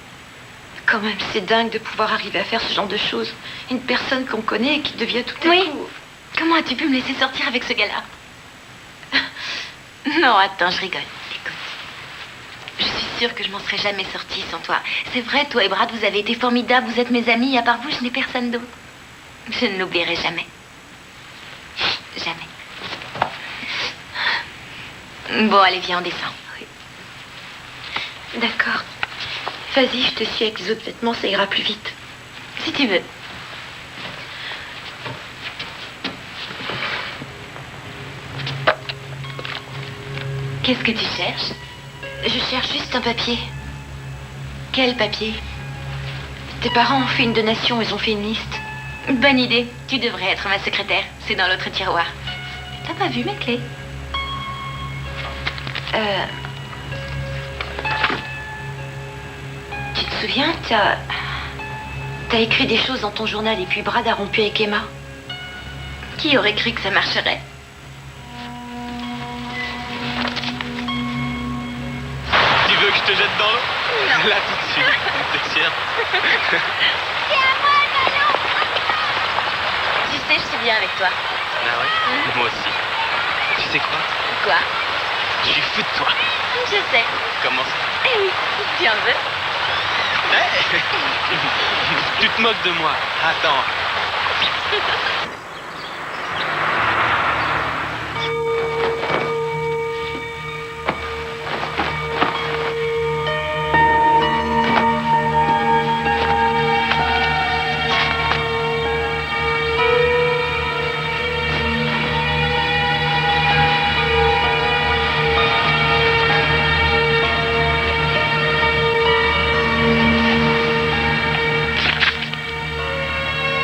Quand même, c'est dingue de pouvoir arriver à faire ce genre de choses. Une personne qu'on connaît et qui devient tout à coup... Comment as-tu pu me laisser sortir avec ce gars-là? Non, attends, je rigole. Écoute, je suis sûre que je m'en serais jamais sortie sans toi. C'est vrai, toi et Brad, vous avez été formidables, vous êtes mes amis, et à part vous, je n'ai personne d'autre. Je ne l'oublierai jamais. Jamais. Bon, allez, viens, on descend. Oui. D'accord. Vas-y, je te suis avec les autres vêtements, ça ira plus vite. Si tu veux. Qu'est-ce que tu cherches? Je cherche juste un papier. Quel papier? Tes parents ont fait une donation, ils ont fait une liste. Bonne idée. Tu devrais être ma secrétaire. C'est dans l'autre tiroir. T'as pas vu mes clés? Tu te souviens, t'as écrit des choses dans ton journal et puis Brad a rompu avec Emma. Qui aurait cru que ça marcherait? Tu veux que je te jette dans l'eau? Non. Là, tout de suite. T'es sûr? C'est à moi, le ballon. Tu sais, je suis bien avec toi. Ah ouais? Moi aussi. Tu sais quoi? Quoi? Je suis fou de toi. Je sais. Comment ça? Eh oui, tu en veux? Hey tu te moques de moi. Attends.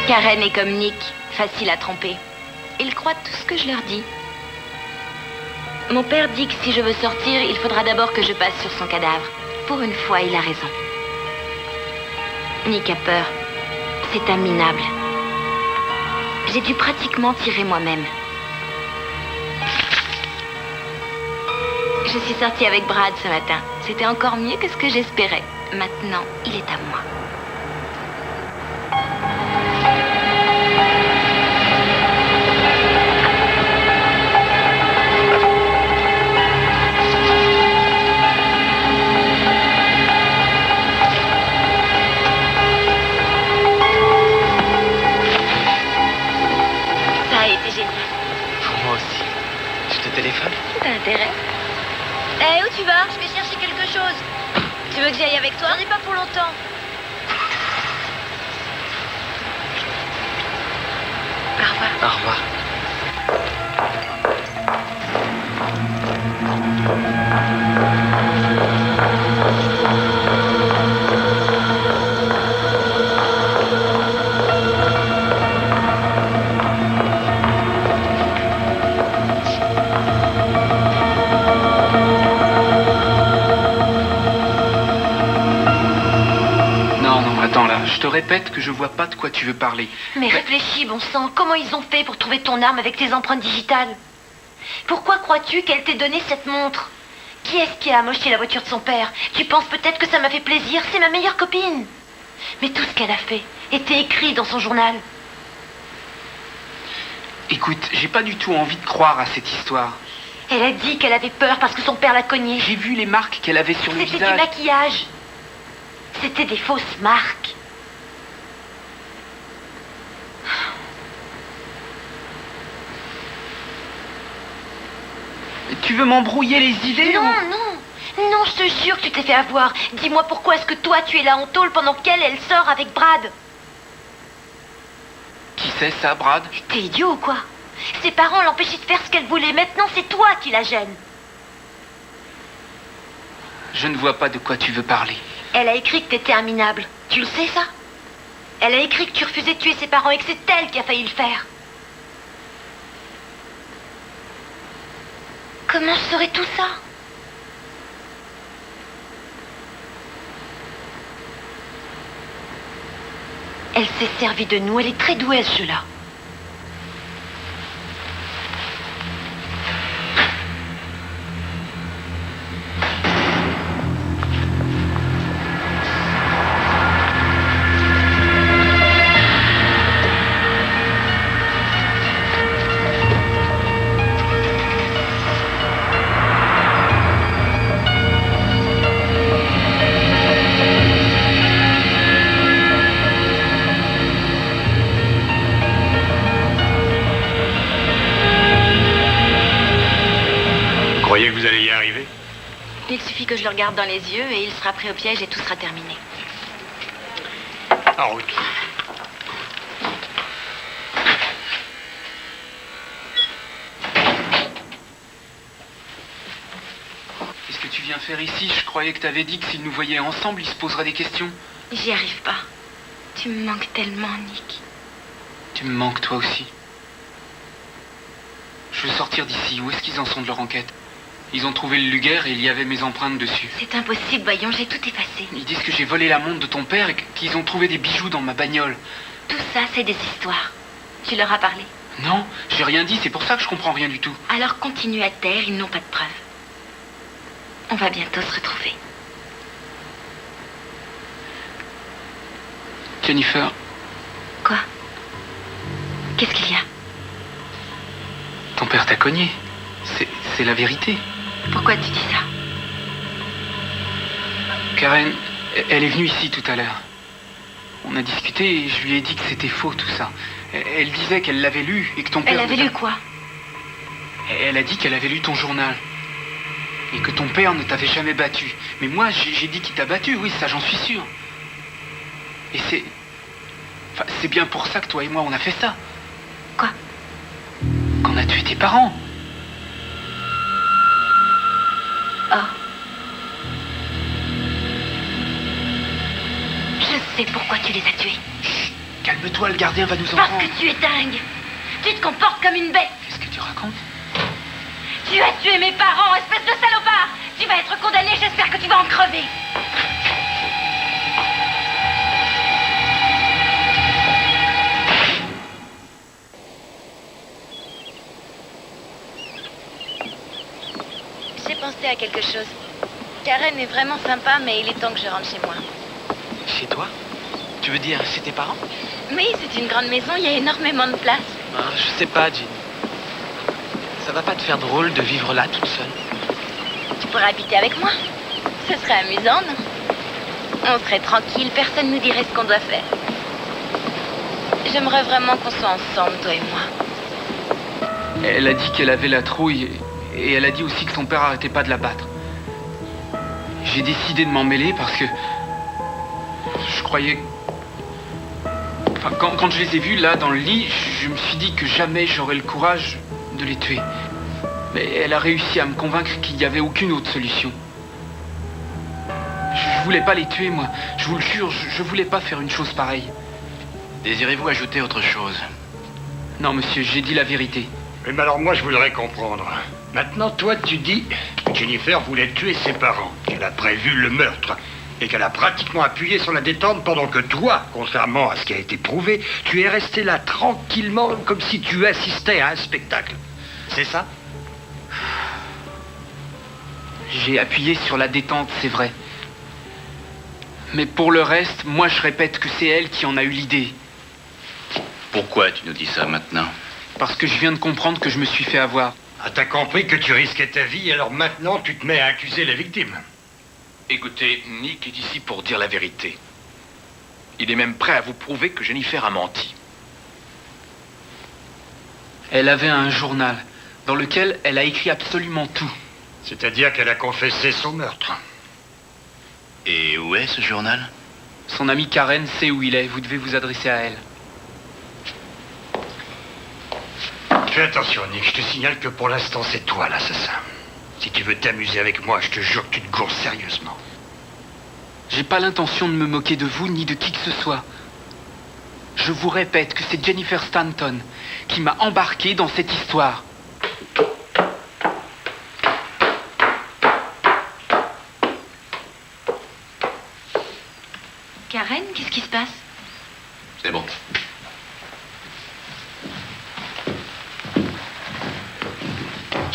Karen est comme Nick, facile à tromper. Ils croient tout ce que je leur dis. Mon père dit que si je veux sortir, il faudra d'abord que je passe sur son cadavre. Pour une fois, il a raison. Nick a peur. C'est un minable. J'ai dû pratiquement tirer moi-même. Je suis sortie avec Brad ce matin. C'était encore mieux que ce que j'espérais. Maintenant, il est à moi. Téléphone? T'as intérêt? Eh, où tu vas? Je vais chercher quelque chose. Tu veux que j'aille avec toi? On n'est pas pour longtemps. Au revoir. Au revoir. Je te répète que je vois pas de quoi tu veux parler. Mais réfléchis, bon sang. Comment ils ont fait pour trouver ton arme avec tes empreintes digitales? Pourquoi crois-tu qu'elle t'ait donné cette montre? Qui est-ce qui a amoché la voiture de son père? Tu penses peut-être que ça m'a fait plaisir? C'est ma meilleure copine. Mais tout ce qu'elle a fait était écrit dans son journal. Écoute, j'ai pas du tout envie de croire à cette histoire. Elle a dit qu'elle avait peur parce que son père l'a cognée. J'ai vu les marques qu'elle avait sur le visage. C'était du maquillage. C'était des fausses marques. Tu veux m'embrouiller les idées? Non, non. Non, je te jure que tu t'es fait avoir. Dis-moi pourquoi est-ce que toi, tu es là en tôle pendant qu'elle sort avec Brad? Qui c'est ça, Brad? T'es idiot ou quoi? Ses parents l'empêchaient de faire ce qu'elle voulait. Maintenant, c'est toi qui la gêne. Je ne vois pas de quoi tu veux parler. Elle a écrit que t'étais un minable. Tu le sais, ça? Elle a écrit que tu refusais de tuer ses parents et que c'est elle qui a failli le faire. Comment je saurais tout ça? Elle s'est servie de nous. Elle est très douée à ce jeu-là. allez y arriver? Il suffit que je le regarde dans les yeux et il sera pris au piège et tout sera terminé. En route. Qu'est-ce que tu viens faire ici? Je croyais que t'avais dit que s'il nous voyait ensemble, il se poserait des questions. J'y arrive pas. Tu me manques tellement, Nick. Tu me manques toi aussi. Je veux sortir d'ici. Où est-ce qu'ils en sont de leur enquête? Ils ont trouvé le Luger et il y avait mes empreintes dessus. C'est impossible, voyons, j'ai tout effacé. Ils disent que j'ai volé la montre de ton père et qu'ils ont trouvé des bijoux dans ma bagnole. Tout ça, c'est des histoires. Tu leur as parlé? Non, j'ai rien dit, c'est pour ça que je comprends rien du tout. Alors continue à te taire, ils n'ont pas de preuves. On va bientôt se retrouver. Jennifer. Quoi? Qu'est-ce qu'il y a? Ton père t'a cogné. C'est la vérité. Pourquoi tu dis ça? Karen, elle est venue ici tout à l'heure. On a discuté et je lui ai dit que c'était faux tout ça. Elle disait qu'elle l'avait lu et que ton père... Elle avait lu quoi? Elle a dit qu'elle avait lu ton journal. Et que ton père ne t'avait jamais battu. Mais moi, j'ai dit qu'il t'a battu, oui, ça j'en suis sûr. Et c'est... Enfin, c'est bien pour ça que toi et moi, on a fait ça. Quoi? Qu'on a tué tes parents. Oh. Je sais pourquoi tu les as tués. Chut, calme-toi, le gardien va nous entendre. Parce que tu es dingue. Tu te comportes comme une bête. Qu'est-ce que tu racontes? Tu as tué mes parents, espèce de salopard. Tu vas être condamné, j'espère que tu vas en crever. J'ai pensé à quelque chose. Karen est vraiment sympa, mais il est temps que je rentre chez moi. Chez toi? Tu veux dire chez tes parents? Oui, c'est une grande maison, il y a énormément de place. Ah, je sais pas, Jean. Ça va pas te faire drôle de vivre là toute seule? Tu pourrais habiter avec moi. Ce serait amusant, non? On serait tranquille, personne nous dirait ce qu'on doit faire. J'aimerais vraiment qu'on soit ensemble, toi et moi. Elle a dit qu'elle avait la trouille et elle a dit aussi que son père arrêtait pas de la battre. J'ai décidé de m'en mêler parce que je croyais... Enfin, quand je les ai vus là dans le lit, je me suis dit que jamais j'aurais le courage de les tuer. Mais elle a réussi à me convaincre qu'il n'y avait aucune autre solution. Je voulais pas les tuer, moi. Je vous le jure, je voulais pas faire une chose pareille. Désirez-vous ajouter autre chose? Non, monsieur, j'ai dit la vérité. Oui, mais alors moi, je voudrais comprendre. Maintenant, toi, tu dis que Jennifer voulait tuer ses parents, qu'elle a prévu le meurtre, et qu'elle a pratiquement appuyé sur la détente pendant que toi, contrairement à ce qui a été prouvé, tu es resté là tranquillement comme si tu assistais à un spectacle. C'est ça? J'ai appuyé sur la détente, c'est vrai. Mais pour le reste, moi je répète que c'est elle qui en a eu l'idée. Pourquoi tu nous dis ça maintenant? Parce que je viens de comprendre que je me suis fait avoir. Ah, t'as compris que tu risquais ta vie, alors maintenant tu te mets à accuser la victime. Écoutez, Nick est ici pour dire la vérité. Il est même prêt à vous prouver que Jennifer a menti. Elle avait un journal dans lequel elle a écrit absolument tout. C'est-à-dire qu'elle a confessé son meurtre. Et où est ce journal? Son amie Karen sait où il est, vous devez vous adresser à elle. Fais attention, Nick, je te signale que pour l'instant c'est toi l'assassin. Si tu veux t'amuser avec moi, je te jure que tu te gourres sérieusement. J'ai pas l'intention de me moquer de vous ni de qui que ce soit. Je vous répète que c'est Jennifer Stanton qui m'a embarqué dans cette histoire. Karen, qu'est-ce qui se passe? C'est bon.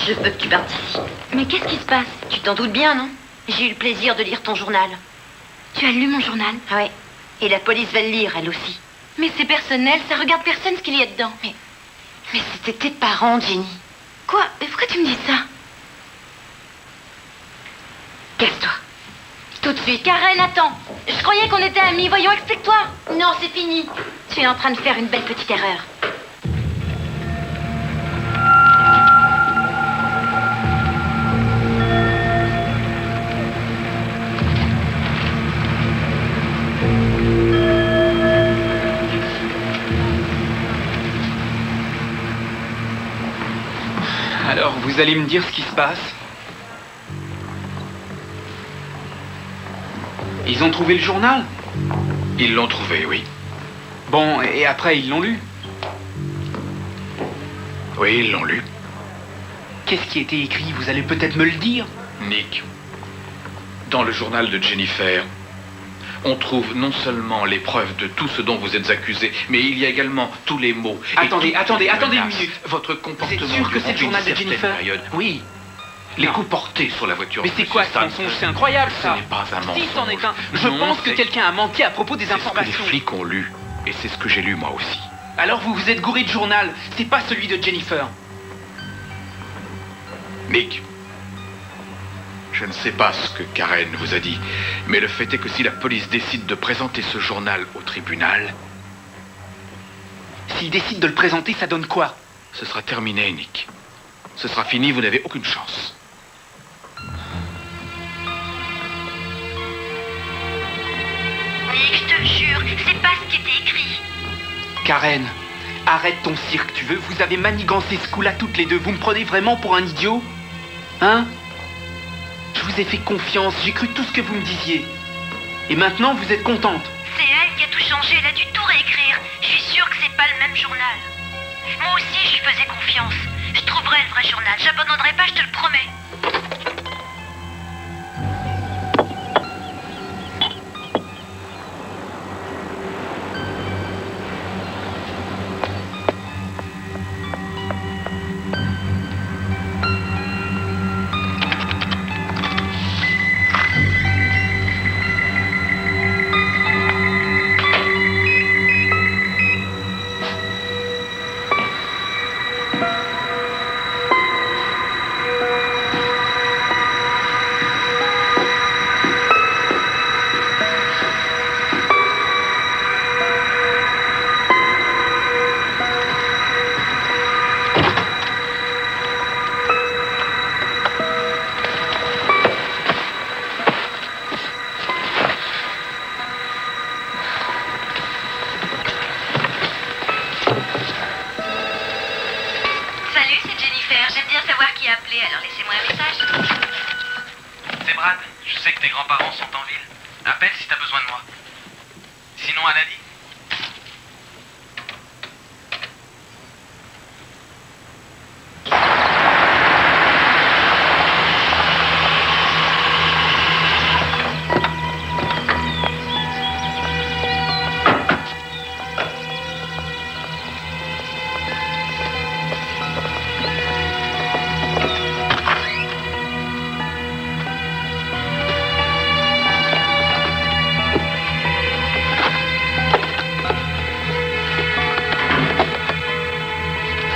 Je veux que tu partes ici. Mais qu'est-ce qui se passe? Tu t'en doutes bien, non? J'ai eu le plaisir de lire ton journal. Tu as lu mon journal? Ah ouais. Et la police va le lire, elle aussi. Mais c'est personnel, ça regarde personne ce qu'il y a dedans. Mais c'était tes parents, Jenny. Quoi? Mais pourquoi tu me dis ça? Casse-toi. Tout de suite. Karen, attends. Je croyais qu'on était amis. Voyons, explique-toi. Non, c'est fini. Tu es en train de faire une belle petite erreur. Vous allez me dire ce qui se passe? Ils ont trouvé le journal? Ils l'ont trouvé, oui. Bon, et après, ils l'ont lu? Oui, ils l'ont lu. Qu'est-ce qui était écrit? Vous allez peut-être me le dire? Nick, dans le journal de Jennifer, on trouve non seulement les preuves de tout ce dont vous êtes accusé, mais il y a également tous les mots. Attendez une menaces. minute. Votre comportement. Vous êtes sûr que c'est le durant journal une de certaine Jennifer? période. Oui. Les Non. coups portés sur la voiture. Mais de c'est M. quoi ce Stanton. mensonge? C'est incroyable, ça. Ce n'est pas un mensonge. Si, c'en est un. Je Non, pense que c'est- quelqu'un a menti à propos des C'est ce que les informations. flics ont lu. Et c'est ce que j'ai lu moi aussi. Alors vous vous êtes gouré de journal. C'est pas celui de Jennifer. Nick, je ne sais pas ce que Karen vous a dit, mais le fait est que si la police décide de présenter ce journal au tribunal, S'il décide de le présenter, ça donne quoi? ce sera terminé, Nick. Ce sera fini, vous n'avez aucune chance. Nick, je te le jure, c'est pas ce qui était écrit. Karen, arrête ton cirque, tu veux? Vous avez manigancé ce coup-là toutes les deux. Vous me prenez vraiment pour un idiot? Hein? Je vous ai fait confiance, j'ai cru tout ce que vous me disiez. Et maintenant, vous êtes contente? C'est elle qui a tout changé, elle a dû tout réécrire. Je suis sûre que c'est pas le même journal. Moi aussi, je lui faisais confiance. Je trouverai le vrai journal, j'abandonnerai pas, je te le promets. Salut, c'est Jennifer. J'aime bien savoir qui a appelé, alors laissez-moi un message. C'est Brad. Je sais que tes grands-parents sont en ville. Appelle si t'as besoin de moi. Sinon, Anadi.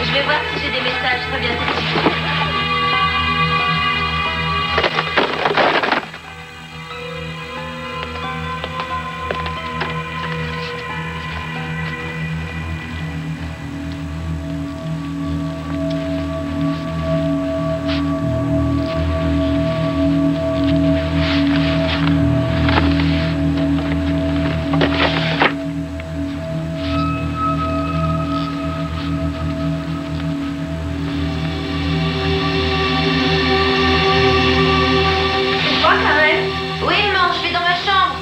Je vais voir si j'ai des messages. Très bien, tout de suite. C'est toi, Karen? Oui, maman, je vais dans ma chambre.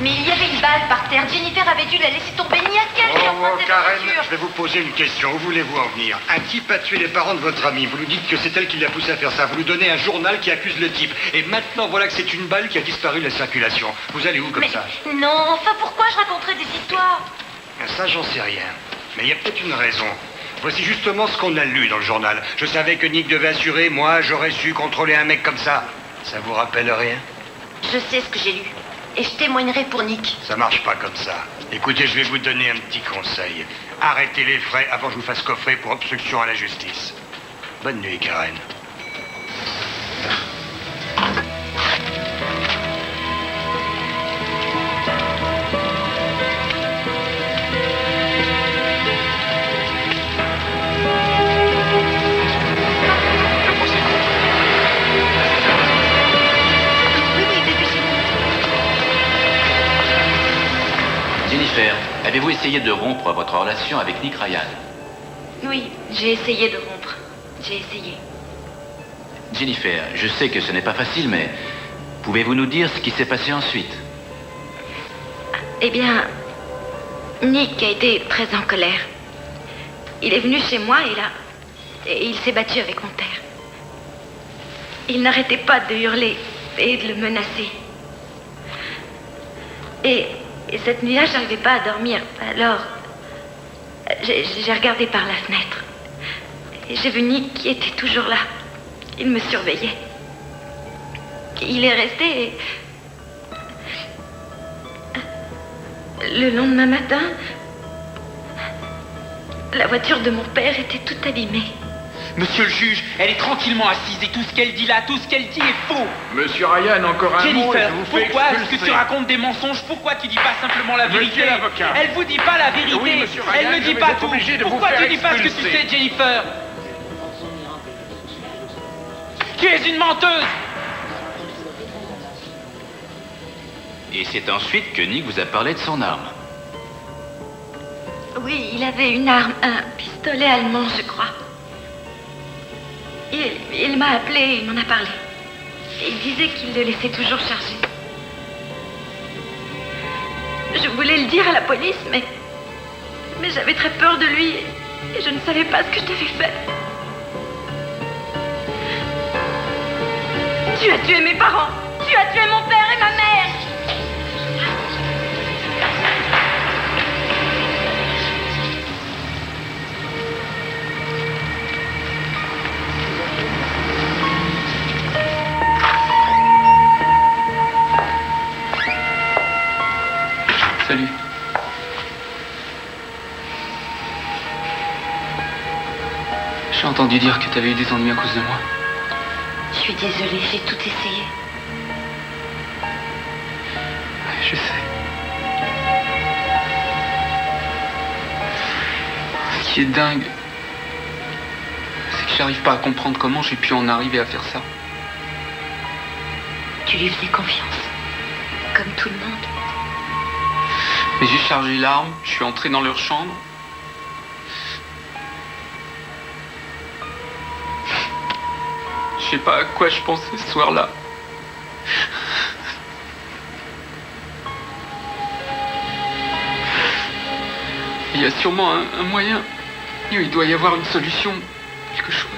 Mais il y avait une balle par terre. Jennifer avait dû la laisser tomber. N'y a-t-il qu'elle Oh, cette Karen, voiture. je vais vous poser une question. Où voulez-vous en venir? Un type a tué les parents de votre ami. Vous lui dites que c'est elle qui l'a poussé à faire ça. Vous lui donnez un journal qui accuse le type. Et maintenant, voilà que c'est une balle qui a disparu de la circulation. Vous allez où comme Mais ça? non, enfin pourquoi je raconterais des histoires? Ça, j'en sais rien. Mais il y a peut-être une raison. Voici justement ce qu'on a lu dans le journal. Je savais que Nick devait assurer, moi, j'aurais su contrôler un mec comme ça. Ça vous rappelle rien? Je sais ce que j'ai lu. Et je témoignerai pour Nick. Ça marche pas comme ça. Écoutez, je vais vous donner un petit conseil. Arrêtez les frais avant que je vous fasse coffrer pour obstruction à la justice. Bonne nuit, Karen. Jennifer, avez-vous essayé de rompre votre relation avec Nick Ryan? Oui, j'ai essayé de rompre. J'ai essayé. Jennifer, je sais que ce n'est pas facile, mais pouvez-vous nous dire ce qui s'est passé ensuite? Eh bien, Nick a été très en colère. Il est venu chez moi et il s'est battu avec mon père. Il n'arrêtait pas de hurler et de le menacer. Et cette nuit-là, je n'arrivais pas à dormir. Alors, j'ai regardé par la fenêtre. Et j'ai vu Nick qui était toujours là. Il me surveillait. Il est resté et... Le lendemain matin, la voiture de mon père était toute abîmée. Monsieur le juge, elle est tranquillement assise et tout ce qu'elle dit là, tout ce qu'elle dit est faux. Monsieur Ryan, encore un mot et Jennifer, je vous fais pourquoi est-ce que expulser. tu racontes des mensonges? Pourquoi tu dis pas simplement la vérité? Monsieur l'avocat. Elle vous dit pas la vérité. Oui, monsieur Ryan, elle ne je dit vais pas être tout. obligé de vous Pourquoi faire tu dis pas ce que tu expulser. sais, Jennifer? Tu es une menteuse. Et c'est ensuite que Nick vous a parlé de son arme. Oui, il avait une arme, un pistolet allemand, je crois. Il m'a appelé, il m'en a parlé. Et il disait qu'il le laissait toujours chargé. Je voulais le dire à la police, mais j'avais très peur de lui et je ne savais pas ce que je devais faire. Tu as tué mes parents. Tu as tué mon père et ma mère. Salut. J'ai entendu dire que tu avais eu des ennuis à cause de moi. Je suis désolée, j'ai tout essayé. Je sais. Ce qui est dingue, c'est que j'arrive pas à comprendre comment j'ai pu en arriver à faire ça. Tu lui faisais confiance, comme tout le monde. Mais j'ai chargé l'arme, je suis entré dans leur chambre. Je sais pas à quoi je pensais ce soir-là. Il y a sûrement un moyen. Il doit y avoir une solution, quelque chose.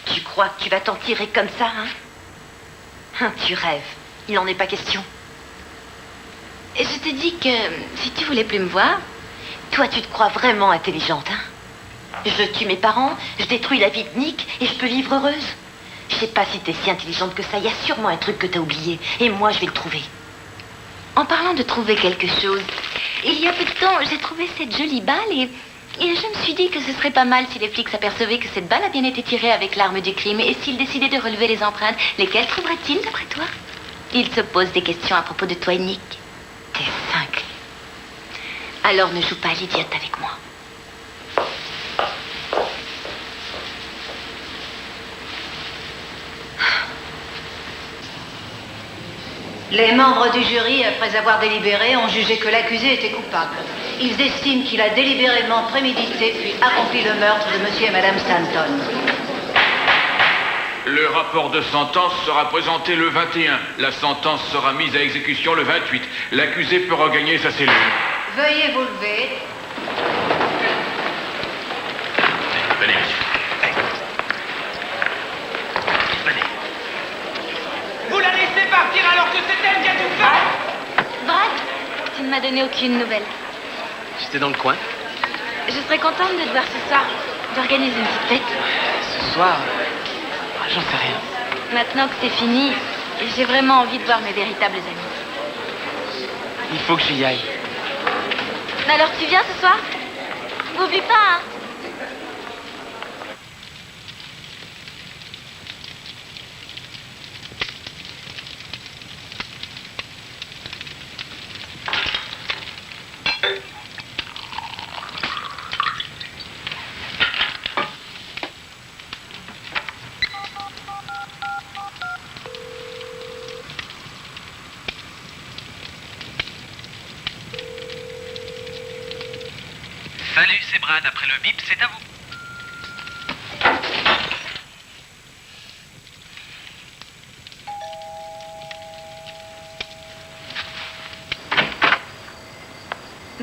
Tu crois que tu vas t'en tirer comme ça, hein? Tu rêves. Il n'en est pas question. Et je te dis que si tu voulais plus me voir, Toi, tu te crois vraiment intelligente, hein? Je tue mes parents, je détruis la vie de Nick et je peux vivre heureuse. Je sais pas si t'es si intelligente que ça. Il y a sûrement un truc que t'as oublié. Et moi, je vais le trouver. en parlant de trouver quelque chose, il y a peu de temps, j'ai trouvé cette jolie balle et je me suis dit que ce serait pas mal si les flics s'apercevaient que cette balle a bien été tirée avec l'arme du crime et s'ils décidaient de relever les empreintes, lesquelles trouveraient-ils d'après toi? Ils se posent des questions à propos de toi et Nick. T'es cinglée. Alors ne joue pas à l'idiote avec moi. Les membres du jury, après avoir délibéré, ont jugé que l'accusé était coupable. Ils estiment qu'il a délibérément prémédité puis accompli le meurtre de monsieur et madame Stanton. Le rapport de sentence sera présenté le 21. La sentence sera mise à exécution le 28. L'accusé peut regagner sa cellule. Veuillez vous lever. que c'est elle qui a tout fait. Brad, tu ne m'as donné aucune nouvelle. J'étais dans le coin. Je serais contente de te voir ce soir, d'organiser une petite fête. Ce soir, j'en sais rien. Maintenant que c'est fini, j'ai vraiment envie de voir mes véritables amis. Il faut que j'y aille. Alors tu viens ce soir? N'oublie pas, hein? Salut, c'est Brad. Après le bip, c'est à vous.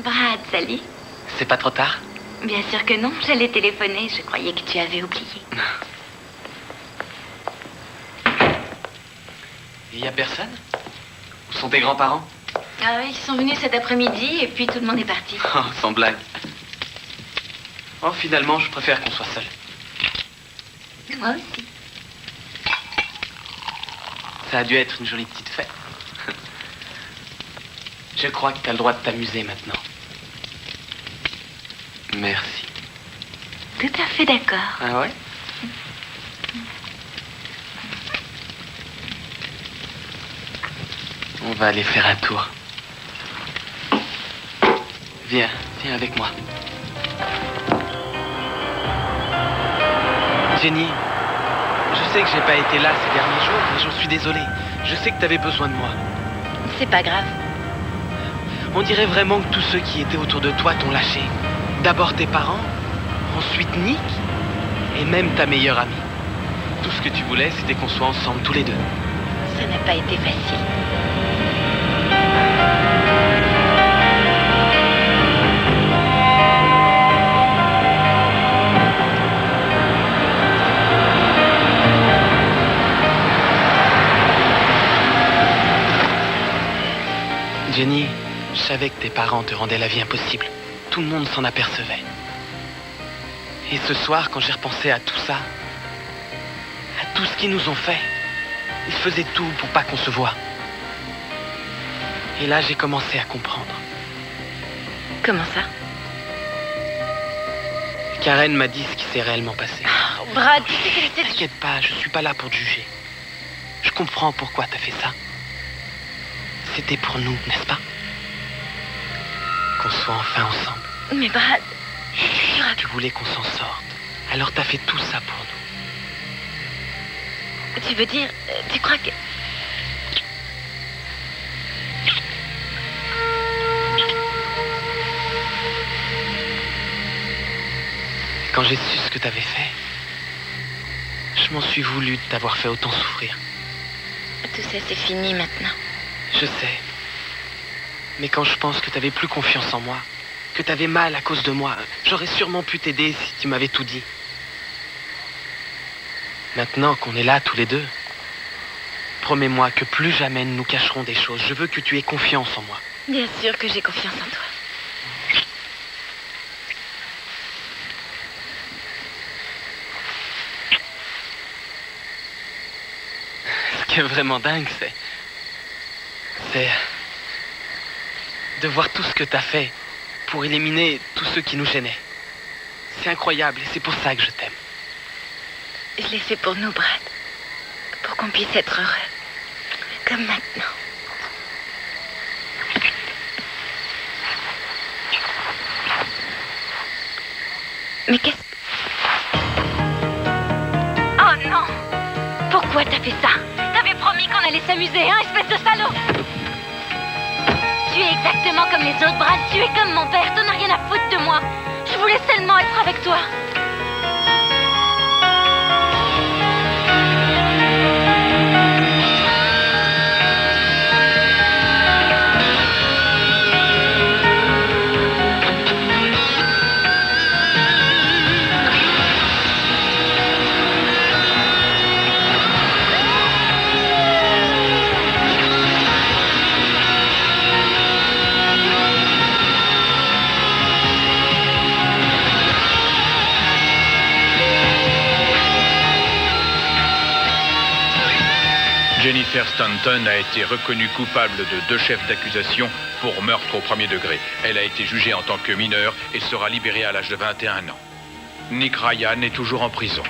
Brad, salut. C'est pas trop tard? Bien sûr que non, j'allais téléphoner, je croyais que tu avais oublié. Il y a personne? Où sont tes grands-parents? Ah oui, ils sont venus cet après-midi et puis tout le monde est parti. Oh, sans blague. Oh, finalement, je préfère qu'on soit seuls. Moi aussi. Ça a dû être une jolie petite fête. Je crois que t'as le droit de t'amuser maintenant. Merci. Tout à fait d'accord. Ah ouais? On va aller faire un tour. Viens avec moi. Jenny, je sais que j'ai pas été là ces derniers jours, mais j'en suis désolé. Je sais que t'avais besoin de moi. C'est pas grave. On dirait vraiment que tous ceux qui étaient autour de toi t'ont lâché. D'abord tes parents, ensuite Nick, et même ta meilleure amie. Tout ce que tu voulais, c'était qu'on soit ensemble tous les deux. Ça n'a pas été facile. Jenny, je savais que tes parents te rendaient la vie impossible. Tout le monde s'en apercevait. Et ce soir, quand j'ai repensé à tout ça, à tout ce qu'ils nous ont fait, ils faisaient tout pour pas qu'on se voie. Et là, j'ai commencé à comprendre. Comment ça? Karen m'a dit ce qui s'est réellement passé. Oh, Brad, tu sais qu'elle était... T'inquiète pas, je suis pas là pour te juger. Je comprends pourquoi t'as fait ça. C'était pour nous, n'est-ce pas? Qu'on soit enfin ensemble. Mais Brad, Tu voulais qu'on s'en sorte. Alors t'as fait tout ça pour nous. tu veux dire, tu crois que... Quand j'ai su ce que t'avais fait, je m'en suis voulu de t'avoir fait autant souffrir. Tout ça, c'est fini maintenant. Je sais. Mais quand je pense que t'avais plus confiance en moi, que t'avais mal à cause de moi, j'aurais sûrement pu t'aider si tu m'avais tout dit. Maintenant qu'on est là tous les deux, promets-moi que plus jamais nous cacherons des choses. Je veux que tu aies confiance en moi. Bien sûr que j'ai confiance en toi. Ce qui est vraiment dingue, c'est de voir tout ce que t'as fait pour éliminer tous ceux qui nous gênaient. C'est incroyable et c'est pour ça que je t'aime. Je l'ai fait pour nous, Brad. Pour qu'on puisse être heureux. Comme maintenant. Mais qu'est-ce... Oh non! Pourquoi t'as fait ça? T'avais promis qu'on allait s'amuser, hein, espèce de salaud! Tu es exactement comme les autres, Brad. Tu es comme mon père. T'en as rien à foutre de moi. Je voulais seulement être avec toi. Jennifer Stanton a été reconnue coupable de 2 chefs d'accusation pour meurtre au premier degré. Elle a été jugée en tant que mineure et sera libérée à l'âge de 21 ans. Nick Ryan est toujours en prison.